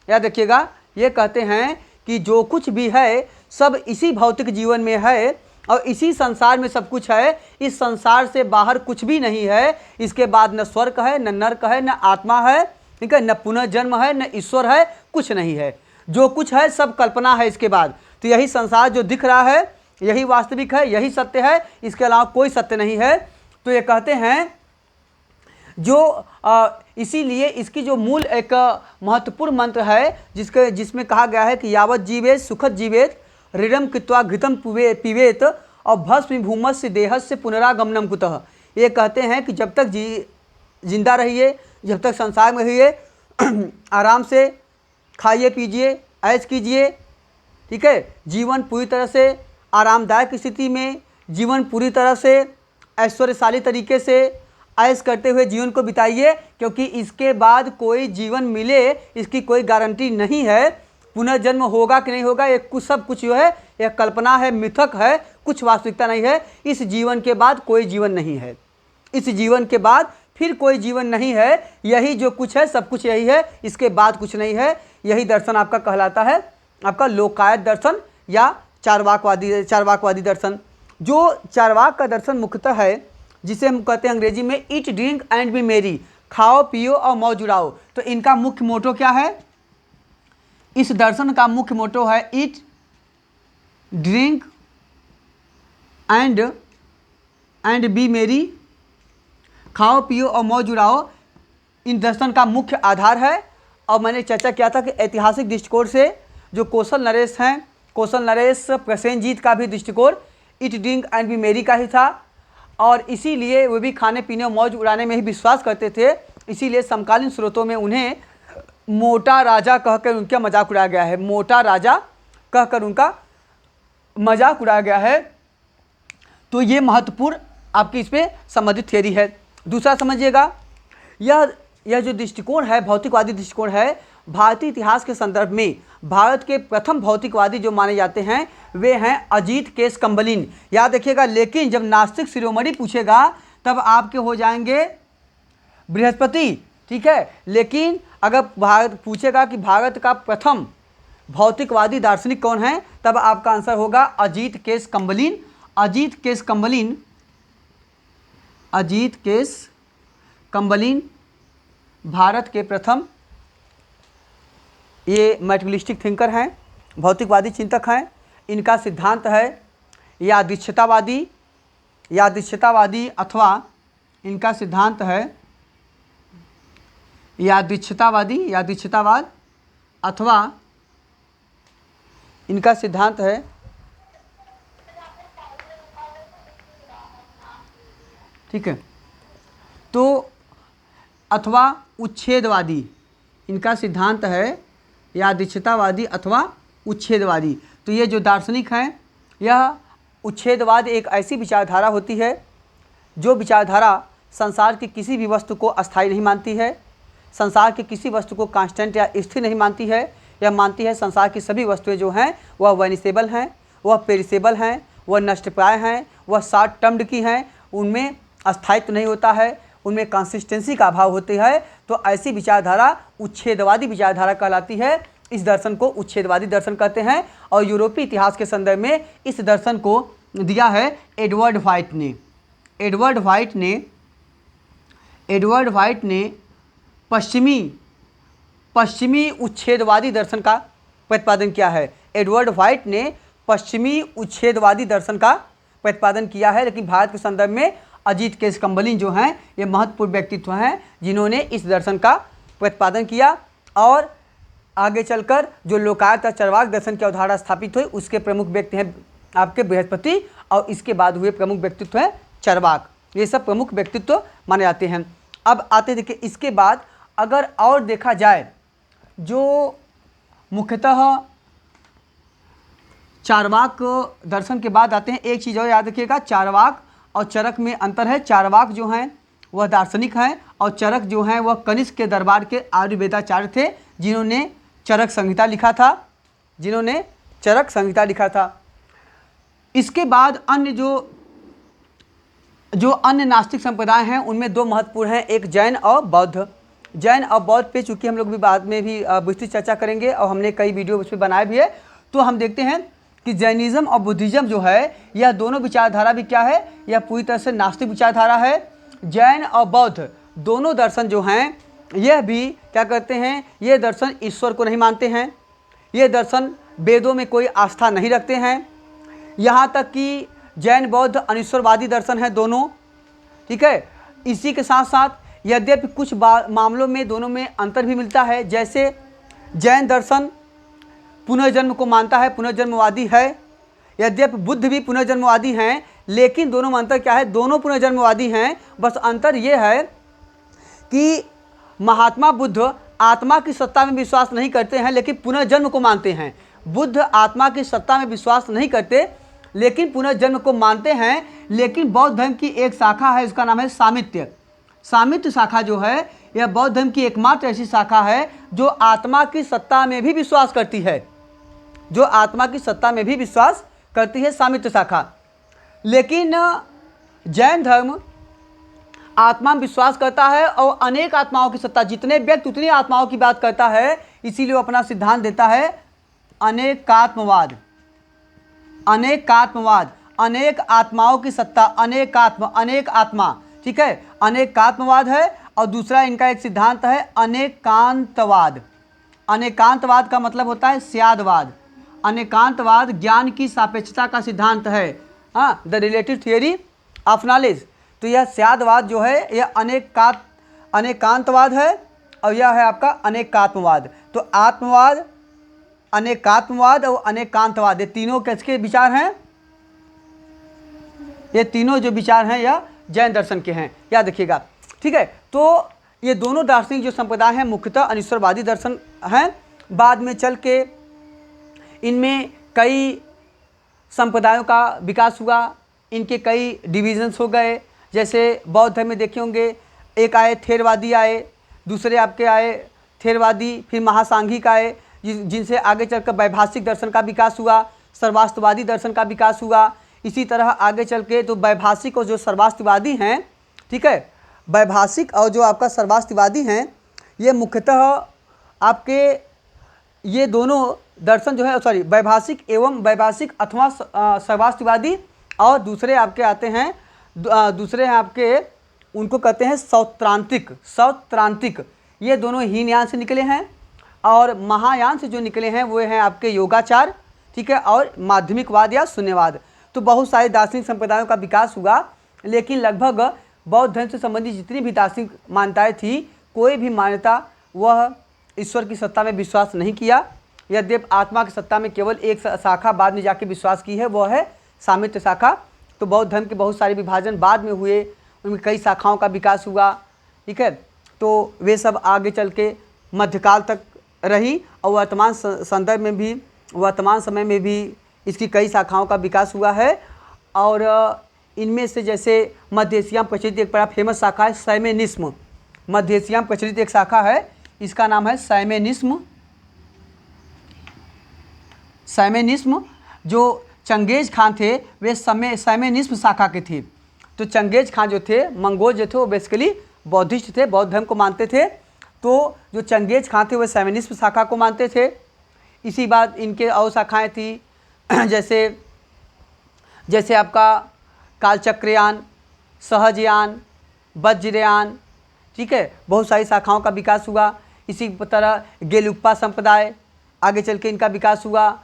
याद रखिएगा, ये कहते हैं कि जो कुछ भी है सब इसी भौतिक जीवन में है और इसी संसार में सब कुछ है। इस संसार से बाहर कुछ भी नहीं है। इसके बाद न स्वर्ग है, न नरक है, न आत्मा है, ठीक है, न पुनर्जन्म है, न ईश्वर है, कुछ नहीं है। जो कुछ है सब कल्पना है इसके बाद। तो यही संसार जो दिख रहा है यही वास्तविक है, यही सत्य है, इसके अलावा कोई सत्य नहीं है। तो ये कहते हैं जो इसीलिए इसकी जो मूल एक महत्वपूर्ण मंत्र है जिसमें कहा गया है कि यावत जीवेत सुखद जीवेत ऋणम कृत्वा घृतम पीवेत और भस्म भूमस्य देहस्य पुनरागमनम कुतः। ये कहते हैं कि जब तक जिंदा रहिए, जब तक संसार में रहिए, आराम से खाइए पीजिए, ऐश कीजिए, ठीक है, जीवन पूरी तरह से आरामदायक स्थिति में जीवन पूरी तरह से ऐश्वर्यशाली तरीके से ऐश करते हुए जीवन को बिताइए, क्योंकि इसके बाद कोई जीवन मिले इसकी कोई गारंटी नहीं है। पुनर्जन्म होगा कि नहीं होगा, ये कुछ सब कुछ जो है यह कल्पना है, मिथक है, कुछ वास्तविकता नहीं है। इस जीवन के बाद कोई जीवन नहीं है, इस जीवन के बाद फिर कोई जीवन नहीं है। यही जो कुछ है सब कुछ यही है, इसके बाद कुछ नहीं है। यही दर्शन आपका कहलाता है आपका लोकायत दर्शन या चारवाकवादी दर्शन। जो चारवाक का दर्शन मुख्यतः है, जिसे हम कहते हैं अंग्रेजी में ईट ड्रिंक एंड बी मेरी, खाओ पियो और मौज उड़ाओ। तो इनका मुख्य मोटो क्या है? इस दर्शन का मुख्य मोटो है ईट ड्रिंक एंड बी मेरी, खाओ पियो और मौज उड़ाओ। इन दर्शन का मुख्य आधार है। और मैंने चर्चा किया था कि ऐतिहासिक दृष्टिकोण से जो कौशल नरेश हैं, कौशल नरेश प्रसेनजीत का भी दृष्टिकोण ईट ड्रिंक एंड बी मेरी का ही था। और इसीलिए वे भी खाने पीने और मौज उड़ाने में ही विश्वास करते थे। इसीलिए समकालीन स्रोतों में उन्हें मोटा राजा कहकर उनका मजाक उड़ाया गया है। मोटा राजा कहकर उनका मजाक उड़ाया गया है। तो ये महत्वपूर्ण आपकी इस पर संबंधित थियरी है। दूसरा समझिएगा, यह जो दृष्टिकोण है, भौतिकवादी दृष्टिकोण है, भारतीय इतिहास के संदर्भ में भारत के प्रथम भौतिकवादी जो माने जाते हैं वे हैं अजीत केस कम्बलिन। याद रखिएगा। लेकिन जब नास्तिक शिरोमणि पूछेगा तब आपके हो जाएंगे बृहस्पति, ठीक है। लेकिन अगर भारत पूछेगा कि भारत का प्रथम भौतिकवादी दार्शनिक कौन है, तब आपका आंसर होगा अजीत केस कम्बलिन। अजीत केस कम्बलिन भारत के प्रथम ये मैटेरियलिस्टिक थिंकर हैं, भौतिकवादी चिंतक हैं। इनका सिद्धांत है यादृच्छतावादी अथवा इनका सिद्धांत है यादृच्छतावाद अथवा इनका सिद्धांत है ठीक है, तो अथवा उच्छेदवादी। इनका सिद्धांत है यादृच्छतावादी अथवा उच्छेदवादी। तो ये जो दार्शनिक हैं, यह उच्छेदवाद एक ऐसी विचारधारा होती है जो विचारधारा संसार की किसी भी वस्तु को अस्थायी नहीं मानती है, संसार की किसी वस्तु को कांस्टेंट या स्थिर नहीं मानती है। यह मानती है संसार की सभी वस्तुएं जो हैं वह वैनिसेबल हैं, वह पेरिसेबल हैं, वह नष्टप्राय हैं, वह शॉर्ट टर्म्ड की हैं, उनमें अस्थायित्व नहीं होता है, उनमें कंसिस्टेंसी का अभाव होती है। तो ऐसी विचारधारा उच्छेदवादी विचारधारा कहलाती है। इस दर्शन को उच्छेदवादी दर्शन कहते हैं। और यूरोपीय इतिहास के संदर्भ में इस दर्शन को दिया है एडवर्ड व्हाइट ने पश्चिमी उच्छेदवादी दर्शन का प्रतिपादन किया है। एडवर्ड व्हाइट ने पश्चिमी उच्छेदवादी दर्शन का प्रतिपादन किया है। लेकिन भारत के संदर्भ में अजीत केस कम्बलिन जो हैं ये महत्वपूर्ण व्यक्तित्व हैं जिन्होंने इस दर्शन का प्रतिपादन किया। और आगे चलकर जो लोकायत और चरवाक दर्शन की अवधारणा स्थापित हुई उसके प्रमुख व्यक्ति हैं आपके बृहस्पति, और इसके बाद हुए प्रमुख व्यक्तित्व हैं चरवाक। ये सब प्रमुख व्यक्तित्व माने जाते हैं। अब आते देखिए, इसके बाद अगर और देखा जाए जो मुख्यतः चारवाक दर्शन के बाद आते हैं, एक चीज़ और याद रखिएगा, चारवाक और चरक में अंतर है। चारवाक जो हैं वह दार्शनिक हैं और चरक जो हैं वह कनिष्क के दरबार के आयुर्वेदाचार्य थे जिन्होंने चरक संहिता लिखा था। इसके बाद अन्य जो अन्य नास्तिक संप्रदाय हैं उनमें दो महत्वपूर्ण हैं, एक जैन और बौद्ध। जैन और बौद्ध पे चूँकि हम लोग भी बाद में भी विस्तृत चर्चा करेंगे और हमने कई वीडियो उस पर बनाए भी है। तो हम देखते हैं कि जैनिज़्म और बुद्धिज़्म जो है यह दोनों विचारधारा भी क्या है, यह पूरी तरह से नास्तिक विचारधारा है। जैन और बौद्ध दोनों दर्शन जो हैं यह भी क्या करते हैं, ये दर्शन ईश्वर को नहीं मानते हैं, ये दर्शन वेदों में कोई आस्था नहीं रखते हैं। यहाँ तक कि जैन बौद्ध अनिश्वरवादी दर्शन है दोनों, ठीक है। इसी के साथ साथ यद्यपि कुछ मामलों में दोनों में अंतर भी मिलता है। जैसे जैन दर्शन पुनर्जन्म को मानता है, पुनर्जन्मवादी है। यद्यपि बुद्ध भी पुनर्जन्मवादी हैं, लेकिन दोनों में अंतर क्या है, दोनों पुनर्जन्मवादी हैं। बस अंतर ये है कि महात्मा बुद्ध आत्मा की सत्ता में विश्वास नहीं करते हैं लेकिन पुनर्जन्म को मानते हैं। बुद्ध आत्मा की सत्ता में विश्वास नहीं करते लेकिन पुनर्जन्म को मानते हैं। लेकिन बौद्ध धर्म की एक शाखा है, उसका नाम है सामित्य। सामित्य शाखा जो है यह बौद्ध धर्म की एकमात्र ऐसी शाखा है जो आत्मा की सत्ता में भी विश्वास करती है, जो आत्मा की सत्ता में भी विश्वास करती है, सामित्य शाखा। लेकिन जैन धर्म आत्मा में विश्वास करता है और अनेक आत्माओं की सत्ता, जितने व्यक्ति उतनी आत्माओं की बात करता है, इसीलिए वो अपना सिद्धांत देता है अनेकात्मवाद। अनेकात्मवाद, अनेक आत्माओं की सत्ता, अनेक आत्मा, ठीक है, अनेकात्मवाद है। और दूसरा इनका एक सिद्धांत है अनेकांतवाद। अनेकांतवाद का मतलब होता है स्यादवाद। अनेकांतवाद ज्ञान की सापेक्षता का सिद्धांत है, the relative theory of knowledge. तो यह स्यादवाद जो है यह अनेकांतवाद है और यह है आपका अनेकात्मवाद। तो आत्मवाद, अनेकात्मवाद और अनेकांतवाद, ये तीनों किसके विचार हैं? ये तीनों जो विचार हैं यह जैन दर्शन के हैं, याद रखिएगा, ठीक है। तो ये दोनों दार्शनिक जो संप्रदाय हैं मुख्यतः अनिश्वरवादी दर्शन हैं। बाद में चल के इनमें कई संप्रदायों का विकास हुआ, इनके कई डिविजन्स हो गए। जैसे बौद्ध धर्म में देखे होंगे, एक आए थेरवादी आए, दूसरे आपके आए थेरवादी, फिर महासांघिक आए, जिनसे आगे चलकर वैभाषिक दर्शन का विकास हुआ, सर्वास्तिवादी दर्शन का विकास हुआ। इसी तरह आगे चल के तो वैभाषिक और जो सर्वास्तिवादी हैं, ठीक है, वैभाषिक और जो आपका सर्वास्तिवादी हैं, ये मुख्यतः आपके ये दोनों दर्शन जो है, सॉरी, वैभाषिक एवं वैभाषिक अथवा सर्वास्तिवादी, और दूसरे आपके आते हैं, दूसरे हैं आपके, उनको कहते हैं सौत्रांतिक। सौत्रांतिक ये दोनों हीनयान से निकले हैं, और महायान से जो निकले हैं वो हैं आपके योगाचार, ठीक है, और माध्यमिकवाद या शून्यवाद। तो बहुत सारे दार्शनिक संप्रदायों का विकास हुआ, लेकिन लगभग बौद्ध धर्म से संबंधित जितनी भी दार्शनिक मान्यताएं थी, कोई भी मान्यता वह ईश्वर की सत्ता में विश्वास नहीं किया। यद्यपि आत्मा की सत्ता में केवल एक शाखा बाद में जाके विश्वास की है, वह है सामित्य शाखा। तो बौद्ध धर्म के बहुत सारे विभाजन बाद में हुए, उनमें कई शाखाओं का विकास हुआ, ठीक है। तो वे सब आगे चल के मध्यकाल तक रही, और वर्तमान संदर्भ में भी, वर्तमान समय में भी इसकी कई शाखाओं का विकास हुआ है। और इनमें से जैसे मध्य एशिया में प्रचलित एक बड़ा फेमस शाखा है सैमेनिस्म। मध्य एशिया में प्रचलित एक शाखा है, इसका नाम है सैमेनिस्म। सैमेनिस्म, जो चंगेज खान थे वे सैमेनिस्म शाखा के थे। तो चंगेज खान जो थे, मंगोल जो थे, वो बेसिकली बौद्धिस्ट थे, बौद्ध धर्म को मानते थे। तो जो चंगेज खान थे वह सैमेनिस्म शाखा को मानते थे। इसी बात इनके और शाखाएँ थी, जैसे आपका कालचक्रयान, सहजयान, वज्रयान, ठीक है, बहुत सारी शाखाओं का विकास हुआ। इसी तरह गेलुप्पा संप्रदाय, आगे चल के इनका विकास हुआ।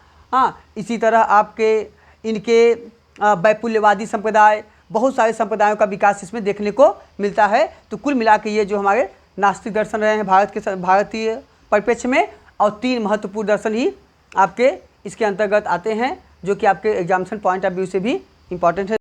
इसी तरह आपके इनके वैपुल्यवादी संप्रदाय, बहुत सारे संप्रदायों का विकास इसमें देखने को मिलता है। तो कुल मिला के ये जो हमारे नास्तिक दर्शन रहे हैं भारतीय परिप्रेक्ष्य में, और 3 महत्वपूर्ण दर्शन ही आपके इसके अंतर्गत आते हैं, जो कि आपके एग्जामिनेशन पॉइंट ऑफ व्यू से भी इम्पॉर्टेंट है।